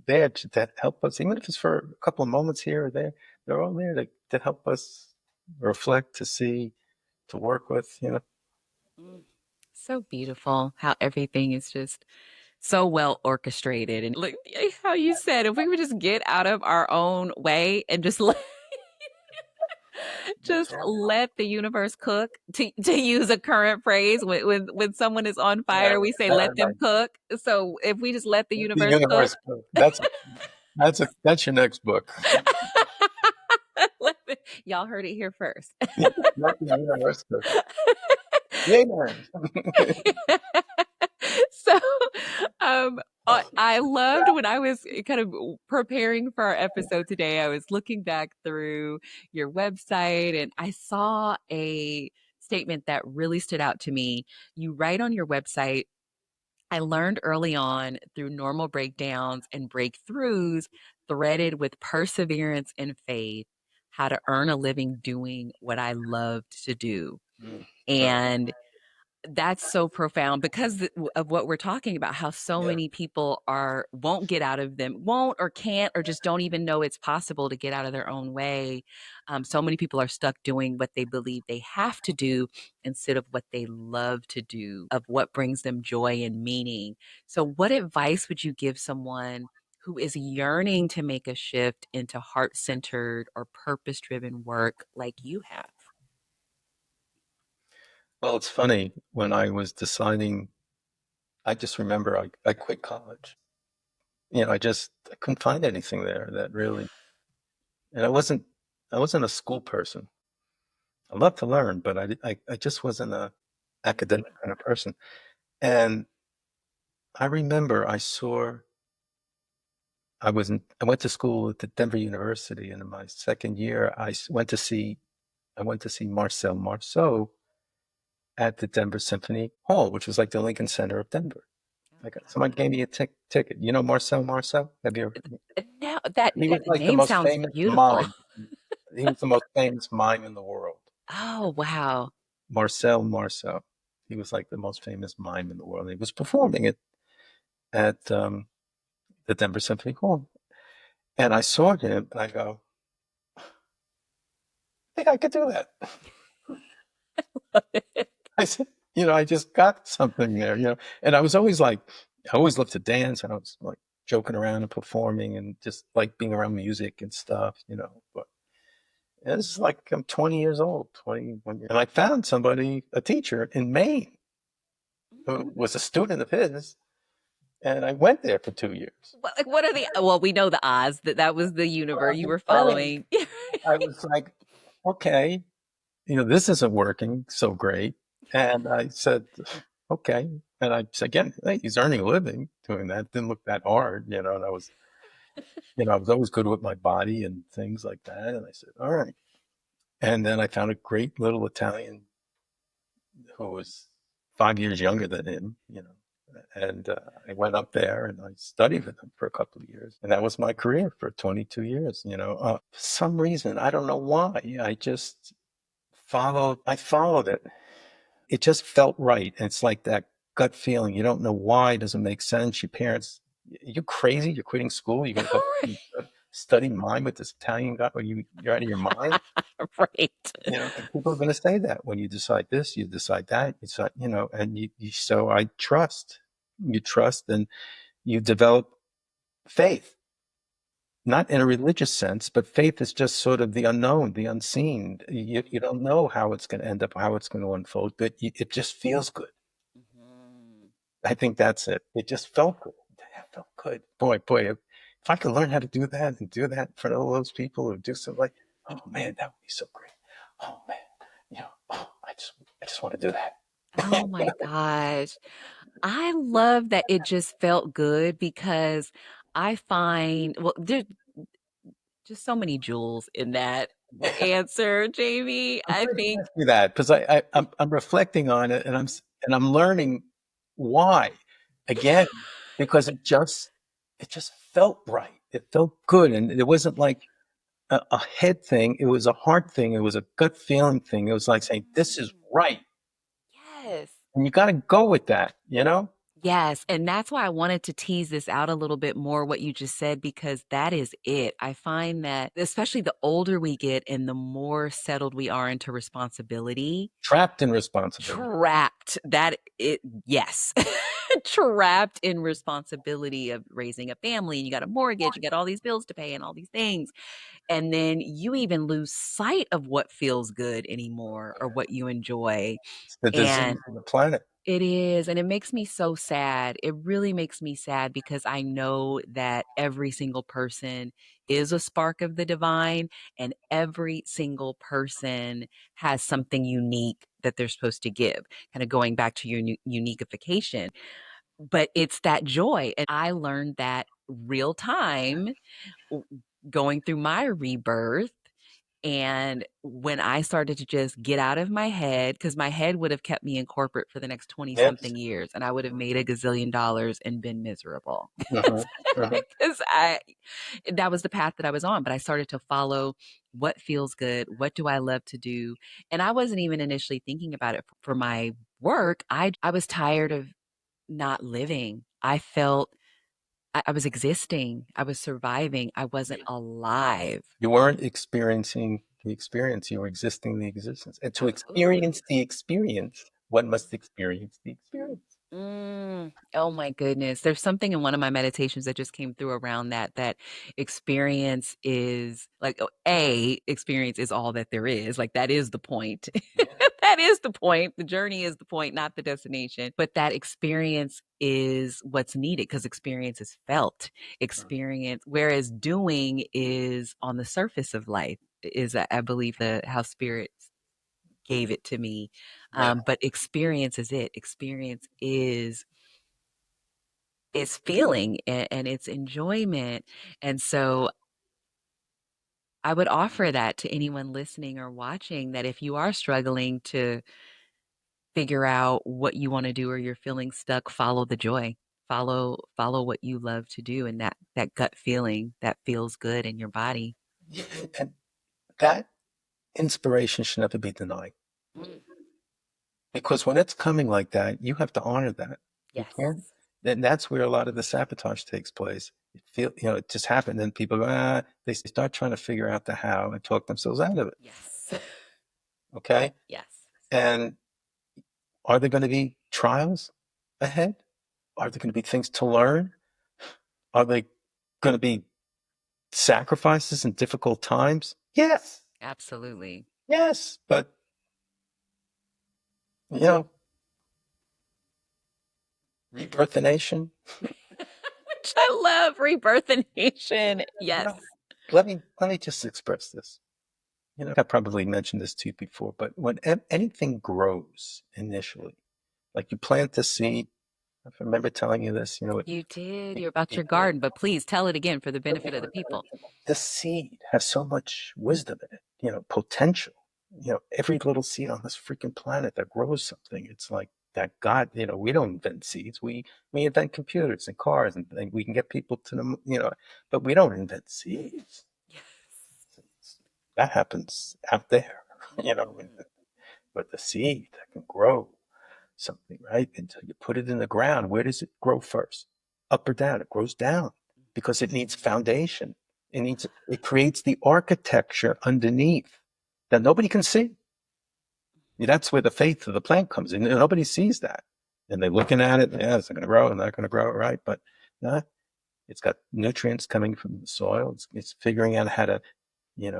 there to help us, even if it's for a couple of moments here or there. They're all there to help us reflect, to see, to work with. mm. So beautiful how everything is just so well orchestrated. And like how you said, if we would just get out of our own way and just That's just right. let the universe cook, to use a current phrase. When someone is on Yeah, fire, we say let them right. cook. So if we just let the Let the universe cook, universe cook. That's your next book. y'all heard it here first. Let the universe cook. Amen. So, um, I loved when I was kind of preparing for our episode today. I was looking back through your website and I saw a statement that really stood out to me. You write on your website, I learned early on through normal breakdowns and breakthroughs, threaded with perseverance and faith, how to earn a living doing what I loved to do. Mm, right. And that's so profound because of what we're talking about, how so Yeah. many people are won't get out of them, won't or can't, or just don't even know it's possible to get out of their own way. So many people are stuck doing what they believe they have to do instead of what they love to do, of what brings them joy and meaning. So, what advice would you give someone who is yearning to make a shift into heart centered or purpose driven work like you have? Well, it's funny. When I was deciding, I just remember I quit college. I couldn't find anything there that really, and I wasn't a school person. I love to learn, but I just wasn't a academic kind of person. And I remember I went to school at the Denver University, and in my second year, I went to see Marcel Marceau at the Denver Symphony Hall, which was like the Lincoln Center of Denver. Like someone gave me a ticket. You know Marcel Marceau? Have you ever? Now that He was like the name most sounds famous beautiful. mime. He was the most famous mime in the world. Oh, wow. Marcel Marceau. He was like the most famous mime in the world. He was performing it at the Denver Symphony Hall. And I saw him and I go, I think I could do that. I said, I just got something there. And I was always like, I always loved to dance and I was like joking around and performing and just like being around music and stuff. But it's like I'm 20 years old, 21 years. And I found somebody, a teacher in Maine, who was a student of his. And I went there for 2 years. What are the well, we know the odds that that was the universe you were Well, following. I was like, okay, this isn't working so great. And I said, okay. And I said, again, hey, he's earning a living doing that. Didn't look that hard, and I was always good with my body and things like that. And I said, all right. And then I found a great little Italian who was 5 years younger than him, and I went up there and I studied with him for a couple of years. And that was my career for 22 years, For some reason, I don't know why, I followed it. It just felt right. And it's like that gut feeling. You don't know why. It doesn't make sense. Your parents, you're crazy. You're quitting school. You're going to go study mime with this Italian guy. Or you're out of your mind. Right. And people are going to say that when you decide this, you decide that, and so you trust and you develop faith, not in a religious sense, but faith is just sort of the unknown, the unseen. You don't know how it's going to end up, how it's going to unfold, but it just feels good. Mhm. I think that's it. It just felt good. It felt good. Boy, if I could learn how to do that and do that in front of all those people or do something like, oh man, that would be so great. Oh man, I just want to do that. Oh my gosh. I love that it just felt good because I find, well, there's just so many jewels in that answer, Jamie. I'm I glad you think, asked me that because I'm reflecting on it and I'm learning why again because it just felt right. It felt good and it wasn't like a head thing. It was a heart thing. It was a gut feeling thing. It was like saying this is mm, right, yes. and you got to go with that. Yes, and that's why I wanted to tease this out a little bit more, what you just said, because that is it. I find that, especially the older we get and the more settled we are into responsibility, Trapped in responsibility. trapped that it, yes, trapped in responsibility of raising a family. And you got a mortgage, you got all these bills to pay and all these things. And then you even lose sight of what feels good anymore or what you enjoy. It's the disease And of the planet. it is, and it makes me so sad. It really makes me sad because I know that every single person is a spark of the divine, and every single person has something unique that they're supposed to give. Kind of going back to your uniqueification, but it's that joy. And I learned that real time w- going through my rebirth and when I started to just get out of my head, because my head would have kept me in corporate for the next 20 Yes. something years, and I would have made a gazillion dollars and been miserable. Uh-huh. Uh-huh. Because that was the path that I was on. But I started to follow what feels good, what do I love to do. And I wasn't even initially thinking about it for my work. I was tired of not living. I felt I was existing, I was surviving, I wasn't alive. You weren't experiencing the experience, you were existing the existence. And to Ooh. experience the experience, one must experience the experience. Oh my goodness. There's something in one of my meditations that just came through around that experience is like experience is all that there is. Like that is the point. That is the point. The journey is the point, not the destination. But that experience is what's needed because experience is felt. Experience, whereas doing is on the surface of life, is I believe the how spirit gave it to me. Yeah. But experience is it. Experience is feeling and it's enjoyment. And so I would offer that to anyone listening or watching that if you are struggling to figure out what you want to do or you're feeling stuck, follow the joy. Follow what you love to do and that gut feeling that feels good in your body. Yeah, and that inspiration should never be denied. Mm. Because when it's coming like that, you have to honor that. You can't. Yes. Then that's where a lot of the sabotage takes place. It just happened, and people go, they start trying to figure out the how and talk themselves out of it. Yes. Okay. Yes. And are there going to be trials ahead? Are there going to be things to learn? Are they going to be sacrifices in difficult times? Yes. Absolutely. Yes. But, you know, rebirthination, Which I love, rebirth and nation. you Yes. know, let me just express this. I probably mentioned this to you before, but when anything grows initially, like you plant the seed, I remember telling you this, You did. it, You're about your it, garden, but please tell it again for the benefit of the people. the seed has so much wisdom in it, potential. Every little seed on this freaking planet that grows something, it's like that God, we don't invent seeds. We invent computers and cars and we can get people to but we don't invent seeds. Yes. That happens out there, Mhm. but the seed that can grow something, right? Until you put it in the ground, where does it grow first? Up or down? It grows down because it needs Mhm. foundation. It creates the architecture underneath that nobody can see. That's where the faith of the plant comes in. Nobody sees that. And they're looking at it, yeah, it's not going to grow, and not going to grow, right? But no, it's got nutrients coming from the soil. It's figuring out how to,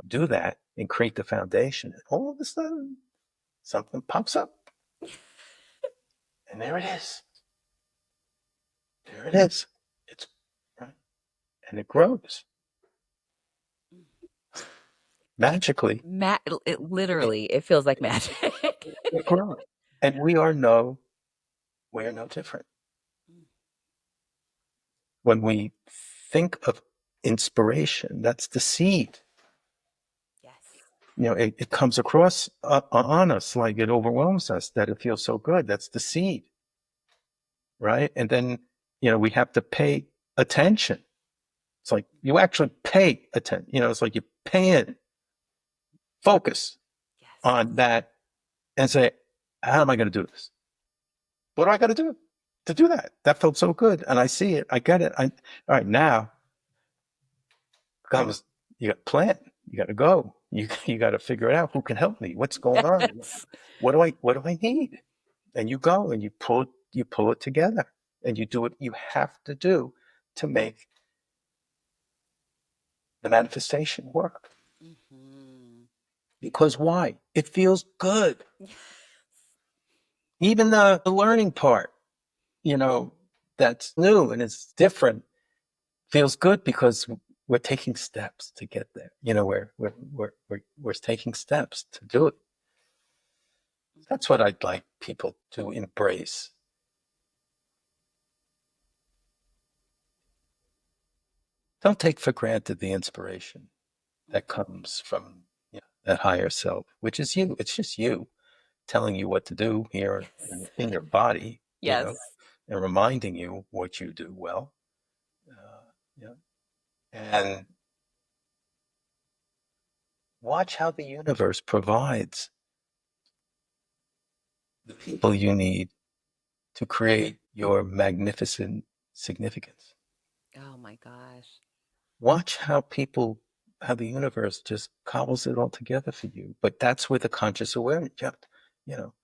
do that and create the foundation. And all of a sudden, something pops up, and there it is. There it is. It's right, and it grows magically. It It, literally, it feels like magic. it grows, and we are no different. When we think of inspiration, that's the seed. Yes. It comes across on us like it overwhelms us that it feels so good. That's the seed, right? And then we have to pay attention. It's like you actually pay attention. It's like you pay in, focus Yes. on that, and say, "How am I going to do this? What do I got to do to do that? That felt so good, and I see it. I get it. All right, now comes you got to plan. You got to go. You got to figure it out. Who can help me? What's going on? Yes. What do I need? And you go and you pull it together, and you do what you have to do to make the manifestation work. Mhm. Because why? It feels good. Yes. Even the learning part, you know, that's new and it's different, feels good because we're taking steps to get there. We're taking steps to do it. That's what I'd like people to embrace. Don't take for granted the inspiration that Mhm. comes from that higher self, which is you. It's just you telling you what to do here Yes. in your body, Yes. and reminding you what you do well. Yeah. And watch how the universe provides the people you need to create your magnificent significance. Oh my gosh. Watch how the universe just cobbles it all together for you. But that's where the conscious awareness, you know,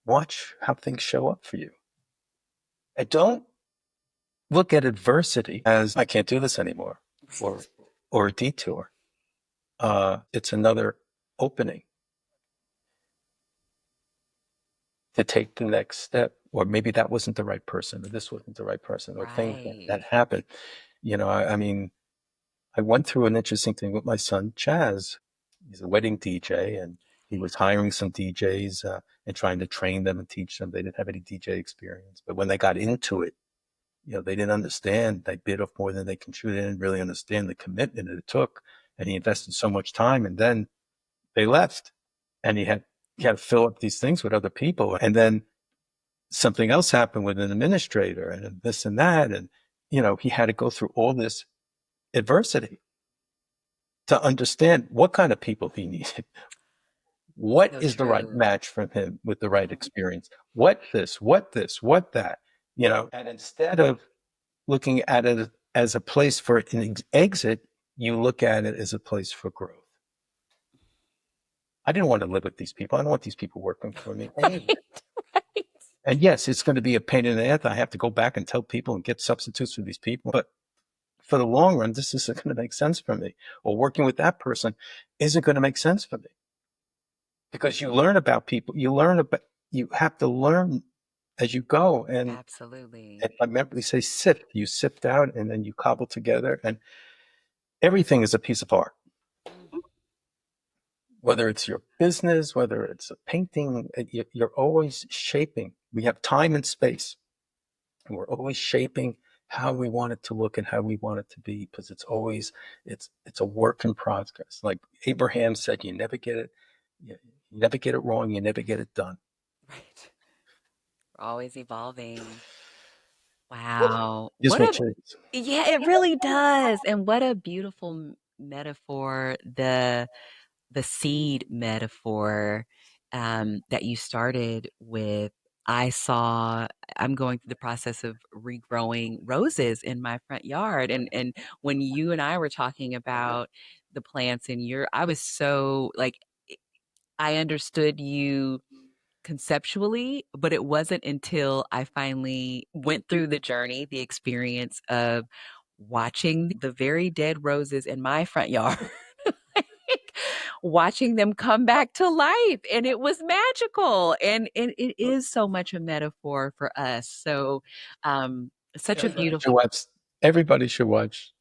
watch how things show up for you. And don't look at adversity as I can't do this anymore or or a detour. It's another opening to take the next step. Or maybe that wasn't the right person, or this wasn't the right person, or things that Right. happened. I mean, I went through an interesting thing with my son, Chaz. He's a wedding DJ, and he was hiring some DJs and trying to train them and teach them. They didn't have any DJ experience. But when they got into it, they didn't understand. They bit off more than they can chew. They didn't really understand the commitment that it took. And he invested so much time, and then they left. And he had to fill up these things with other people. And then something else happened with an administrator and this and that. And, he had to go through all this adversity to understand what kind of people he needed. What So is the right true. match for him with the right Mhm. experience? What that, and instead of looking at it as a place for an exit, you look at it as a place for growth. I didn't want to live with these people. I don't want these people working for me anyway. Right. Right. And yes, it's going to be a pain in the ass. I have to go back and tell people and get substitutes for these people. But for the long run, this isn't going to make sense for me. Or working with that person isn't going to make sense for me because you learn about people. You have to learn as you go. And Absolutely. I remember we say sift. You sift out and then you cobble together. And everything is a piece of art. Mm. whether it's your business, whether it's a painting, you're always shaping. We have time and space, and we're always shaping how we want it to look and how we want it to be, because it's a work in progress. Like Abraham said, you never get it wrong, you never get it done. Right. We're always evolving. Wow. Gives What me a chills. Yeah, it really does. And what a beautiful metaphor, the seed metaphor that you started with. I saw I'm going through the process of regrowing roses in my front yard. And when you and I were talking about the plants in your, I was so like I understood you conceptually, but it wasn't until I finally went through the journey, the experience of watching the very dead roses in my front yard, like, watching them come back to life. And it was magical. And it is so much a metaphor for us. So, such a Everybody should beautiful, watch. Everybody should watch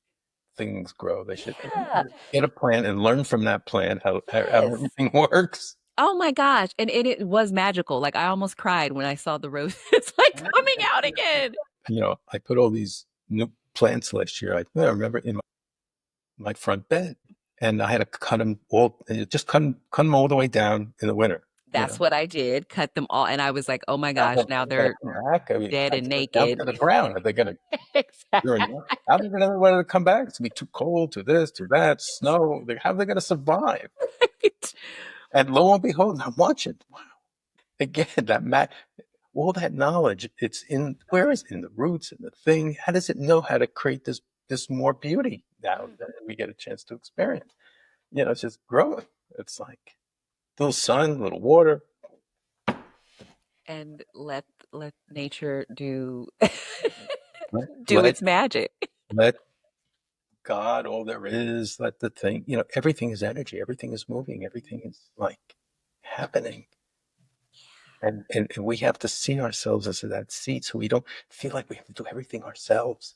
things grow. They should yeah, get a plant and learn from that plant how yes. everything works. Oh my gosh. And it was magical. Like I almost cried when I saw the roses like coming out again. I put all these new plants last year. I remember in my front bed, and I had to cut them all, just cut them all the way down in the winter. That's what I did, cut them all, and I was like, "Oh my How gosh, now are they going to they're come back? I mean, dead tied and down naked." to the ground. Are they going to? Exactly. How are they going to come back? It's going to be too cold, to this, to that, snow. How are they going to survive? And lo and behold, I'm watching. Wow. Again, all that knowledge, it's in where is it? In the roots and the thing. How does it know how to create this more beauty now Mm. that we get a chance to experience? It's just growing. It's like little sun, little water. And let nature do Let do let its magic. let God, all there is, let the thing, everything is energy, everything is moving, everything is like happening. And we have to see ourselves as that seed so we don't feel like we have to do everything ourselves.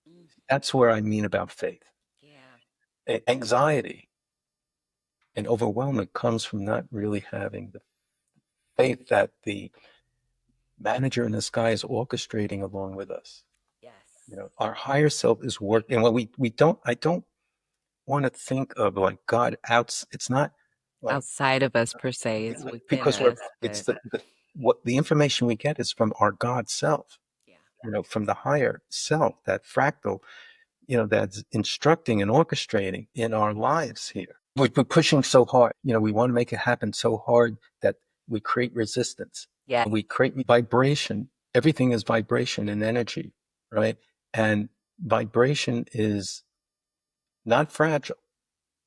Mm, That's where I mean about faith. yeah. Anxiety and overwhelmment comes from not really having the faith that the manager in the sky is orchestrating along with us. Yes. Our higher self is working. And I don't want to think of like God out. It's not like, Outside of us per se, it's within because us, it's but what the information we get is from our God self, yeah. from the higher self, that fractal, that's instructing and orchestrating in our lives here. We're pushing so hard, we want to make it happen so hard that we create resistance. Yeah. We create vibration. Everything is vibration and energy, right? And vibration is not fragile,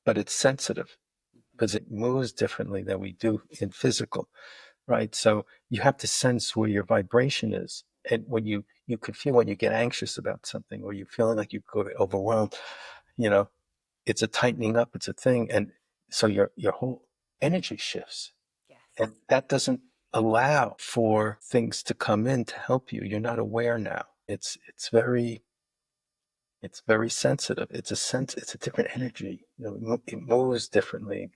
but it's sensitive because it moves differently than we do in physical, right? So you have to sense where your vibration is. And when you could feel when you get anxious about something or you're feeling like you go overwhelmed, you know, it's a tightening up, it's a thing. And so your whole energy shifts. Yes. And that doesn't allow for things to come in to help you. You're not aware now. It's very sensitive. It's a different energy. It moves differently.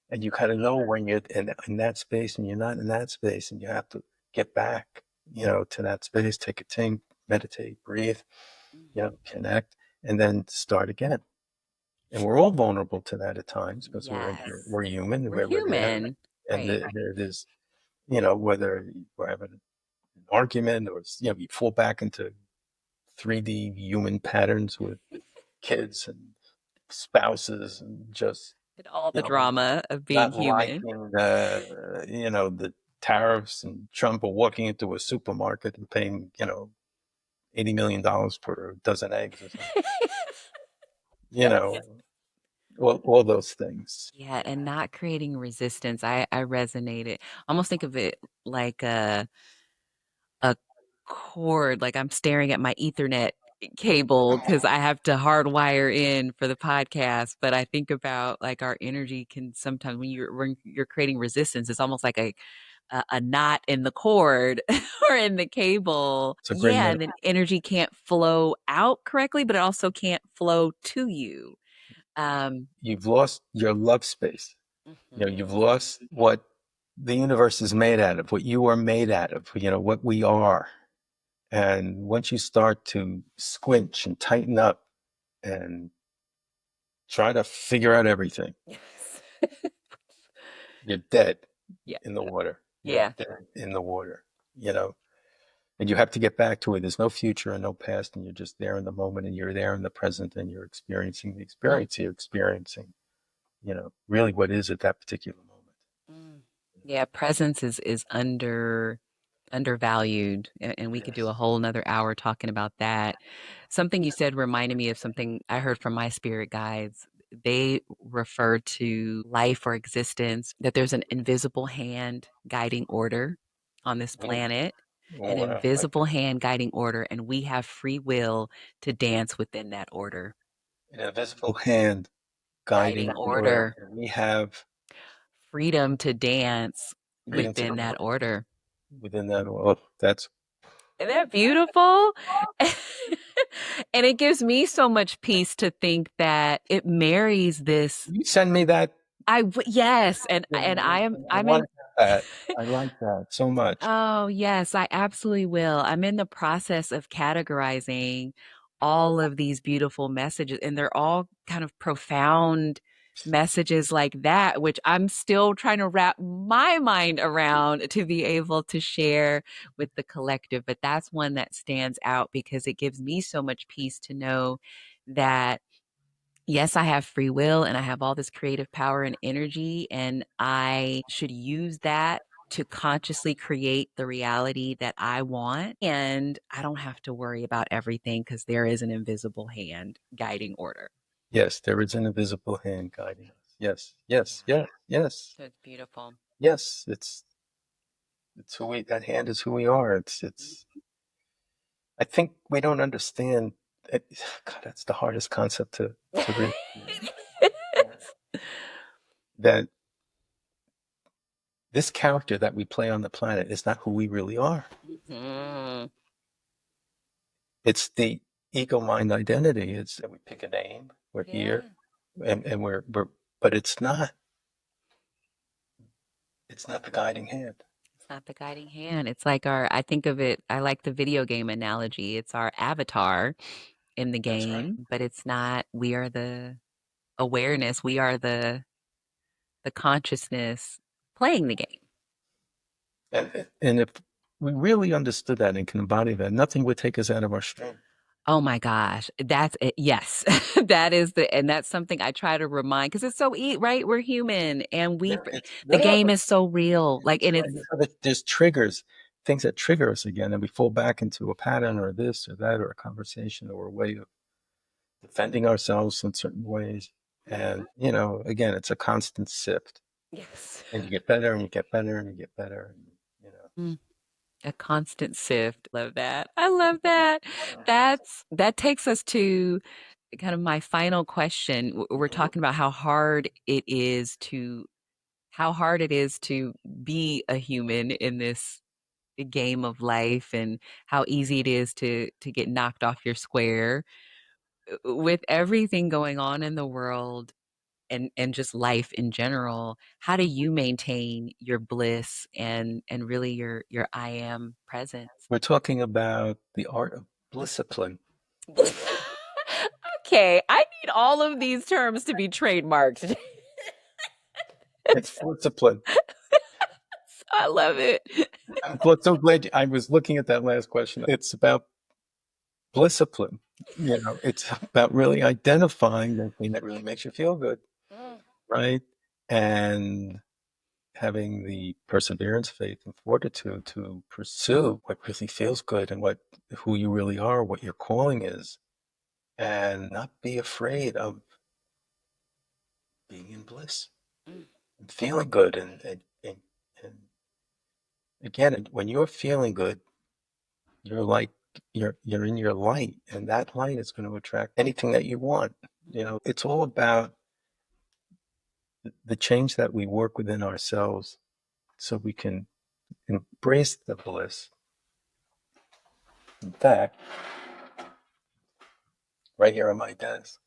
And you kind of know when you're in that space and you're not in that space, and you have to get back, to that space, take a ting, meditate, breathe, Mhm. connect, and then start again. And we're all vulnerable to that at times because Yes. we're human, We're we're there, human. and Right. there it is. Whether we're having an argument or you fall back into 3D human patterns with kids and spouses and just And all you the know drama of being not human. liking the tariffs, and Trump, or walking into a supermarket and paying $80 million for a dozen eggs or something. You Yes. know, all those things. Yeah, and not creating resistance. I resonated. Almost think of it like a cord, like I'm staring at my Ethernet cable because I have to hardwire in for the podcast. But I think about like our energy can sometimes when you're creating resistance, it's almost like a knot in the cord or in the cable. It's a great Yeah, metaphor. and then energy can't flow out correctly, but it also can't flow to you. Um, You've lost your love space. You've Mhm. lost what the universe is made out of, what you are made out of, what we are. And once you start to squinch and tighten up and try to figure out everything, Yes. you're dead Yeah. in the water. You're Yeah. dead in the water, you know, and you have to get back to it. There's no future and no past, and you're just there in the moment and you're there in the present and you're experiencing the Mm, experience you're experiencing, really what is at that particular moment. mm. Yeah, presence is undervalued, and we could do a Yes. whole nother hour talking about that. Something you said reminded me of something I heard from my spirit guides. They refer to life or existence, that there's an invisible hand guiding order on this Mm. planet, Oh, an wow. Like invisible hand guiding order, and we have free will to dance within that order. an invisible hand guiding Guiding order. order, And we have freedom to dance freedom to within that order. within that. Well, that's, Isn't that beautiful? And it gives me so much peace to think that it marries this. you send me that. Yes, and I I'm want in. that. I like that so much. Oh, yes, I absolutely will. I'm in the process of categorizing all of these beautiful messages, and they're all kind of profound messages like that, which I'm still trying to wrap my mind around to be able to share with the collective. But that's one that stands out because it gives me so much peace to know that yes, I have free will and I have all this creative power and energy, and I should use that to consciously create the reality that I want. And I don't have to worry about everything because there is an invisible hand guiding order. Yes, there is an invisible hand guiding us. Yes, yes, Yeah. yes, yes, So it's beautiful. yes. It's who we. That hand is who we are. It's. I think we don't understand. It, God, that's the hardest concept to really that this character that we play on the planet is not who we really are. Mhm. It's the ego mind identity. It's that we pick a name, we're here, Yeah. and we're but it's not the guiding hand. It's not the guiding hand. It's like our, I think of it, I like the video game analogy. It's our avatar in the That's right. game, but it's not, we are the awareness, we are the consciousness playing the game. And if we really understood that and can embody that, nothing would take us out of our stream. Oh my gosh, that's it. Yes, and that's something I try to remind because it's so right. We're human, and Yeah, it's the yeah, game is so real. Like, that's and right. So there's triggers, things that trigger us again, and we fall back into a pattern or this or that or a conversation or a way of defending ourselves in certain ways. And again, it's a constant sift, yes, and you get better and you get better and you get better. And, you know, Mm, a constant sift. Love that. I love that. That takes us to kind of my final question. We're talking about how hard it is to be a human in this game of life, and how easy it is to get knocked off your square with everything going on in the world, and just life in general. How do you maintain your bliss and really your I am presence? we're talking about the art of discipline. Okay, I need all of these terms to be trademarked. It's discipline. I love it. So glad I was looking at that last question. It's about discipline. It's about really identifying the thing that really makes you feel good, Mm, right? And having the perseverance, faith, and fortitude to pursue what really feels good and who you really are, what your calling is, and not be afraid of being in bliss mm, and feeling good. And again, when you're feeling good, you're like you're in your light, and that light is going to attract anything that you want. It's all about the change that we work within ourselves so we can embrace the bliss. In fact, right here on my desk,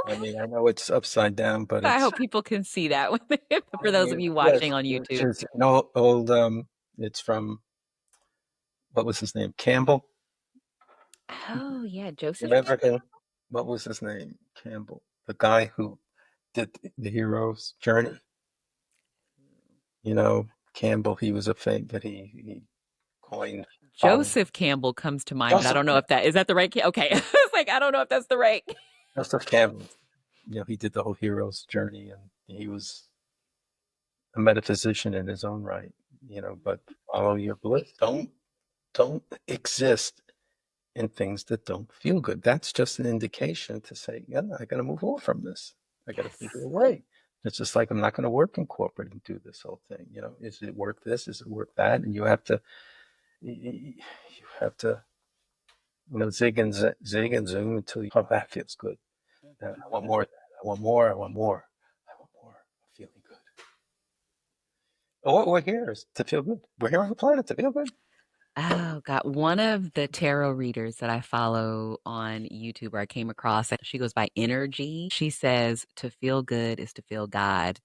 I mean, I know it's upside down, but I it's hope people can see that for I those of mean, you watching yes, on which YouTube. is an old it's from what was his name? Campbell. Oh, yeah, Joseph Remember Campbell? him? What was his name? Campbell. The guy who did the hero's journey. You know, Campbell, he was a fame that he coined following Joseph Campbell comes to mind, but I Joseph don't know if Campbell. that is that the right okay. It's like I don't know if that's the right. Joseph Campbell. You know, he did the whole hero's journey and he was a metaphysician in his own right, you know, but follow your bliss. Don't exist in things that don't feel good. That's just an indication to say, yeah, I got to move on from this. I got to figure Yes. a way. It's just like I'm not going to work in corporate and do this whole thing. You know, is it work this? Is it work that? And you have to, you have to, you know, zig and zoom until you, oh, that feels good. I want more of that. I want more. I want more. I want more. I'm feeling good. Oh, we're here is to feel good. We're here on the planet to feel good. Oh God. One of the tarot readers that I follow on YouTube or I came across, she goes by Energy. She says to feel good is to feel God.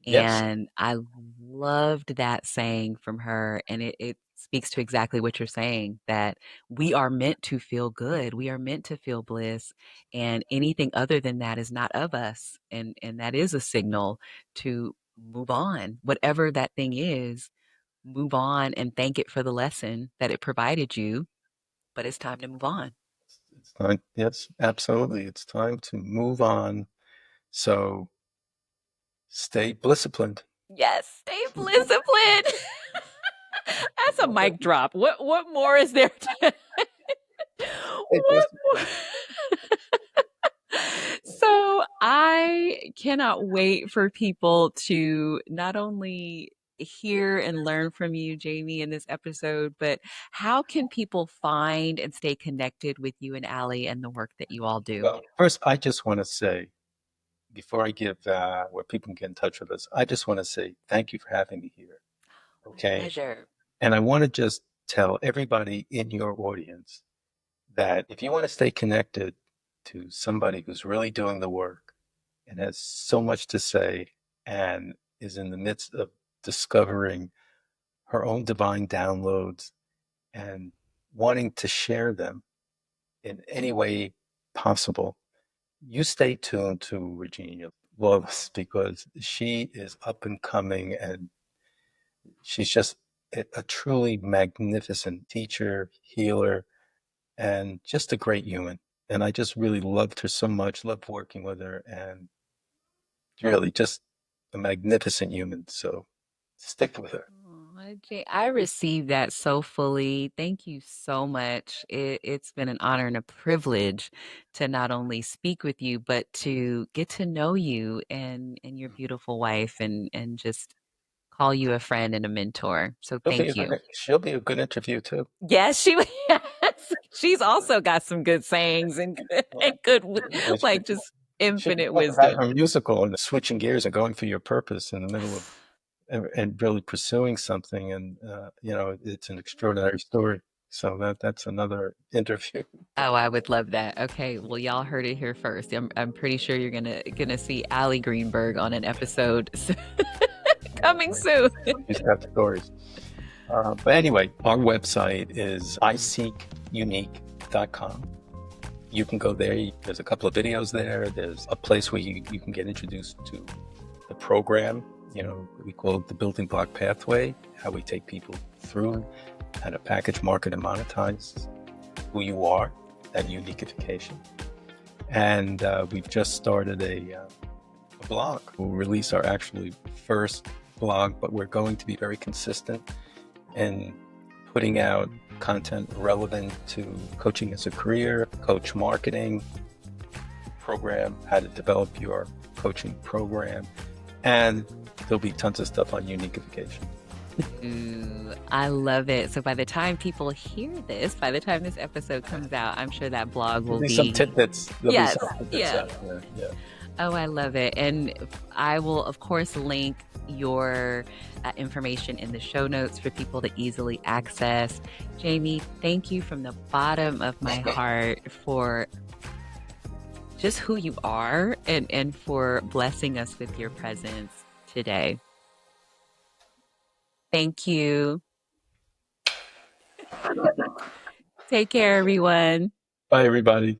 Yes. And I loved that saying from her. And it speaks to exactly what you're saying, that we are meant to feel good. We are meant to feel bliss. And anything other than that is not of us. And that is a signal to move on. Whatever that thing is, move on and thank it for the lesson that it provided you. But it's time to move on. It's time. Yes, absolutely. It's time to move on. So stay disciplined. Yes, stay disciplined. That's a mic drop. What more is there to Stay what more? disciplined. So I cannot wait for people to not only hear and learn from you, Jamie, in this episode, but how can people find and stay connected with you and Allie and the work that you all do? Well, first, I just want to say, before I give where people can get in touch with us, I just want to say thank you for having me here. My Okay. pleasure. And I want to just tell everybody in your audience that if you want to stay connected to somebody who's really doing the work and has so much to say and is in the midst of discovering her own divine downloads and wanting to share them in any way possible, you stay tuned to Regina Lawless because she is up and coming and she's just a truly magnificent teacher, healer, and just a great human. And I just really loved her so much, loved working with her, and really just a magnificent human. So stick with her. Aw, I received that so fully. Thank you so much. It's been an honor and a privilege to not only speak with you, but to get to know you and your beautiful wife and just call you a friend and a mentor. So thank you. She'll be a good interview too. Yes, she yes. She's also got some good sayings and Yeah. and good Yeah, like just should infinite talk about wisdom. her musical and switching gears and going for your purpose in the middle of and really pursuing something. And you know, it's an extraordinary story. So that's another interview. Oh, I would love that. Okay, well, y'all heard it here first. I'm pretty sure you're gonna see Allie Greenberg on an episode coming soon. She's got stories. But anyway, our website is iseekunique.com. You can go there. There's a couple of videos there. There's a place where you can get introduced to the program. You know, we call it the building block pathway, how we take people through how to package, market, and monetize who you are, that uniqueification. And we've just started a blog. We'll release our actually first blog, but we're going to be very consistent in putting out content relevant to coaching as a career, coach marketing program, how to develop your coaching program, and there'll be tons of stuff on uniqueification. Ooh, I love it. So by the time people hear this, by the time this episode comes out, I'm sure that blog will There'll be be some tidbits. There'll yes, be some tidbits yeah. out there. Yeah. Oh, I love it. And I will, of course, link your information in the show notes for people to easily access. Jamie, thank you from the bottom of my heart for just who you are and for blessing us with your presence today. Thank you. Take care, everyone. Bye, everybody.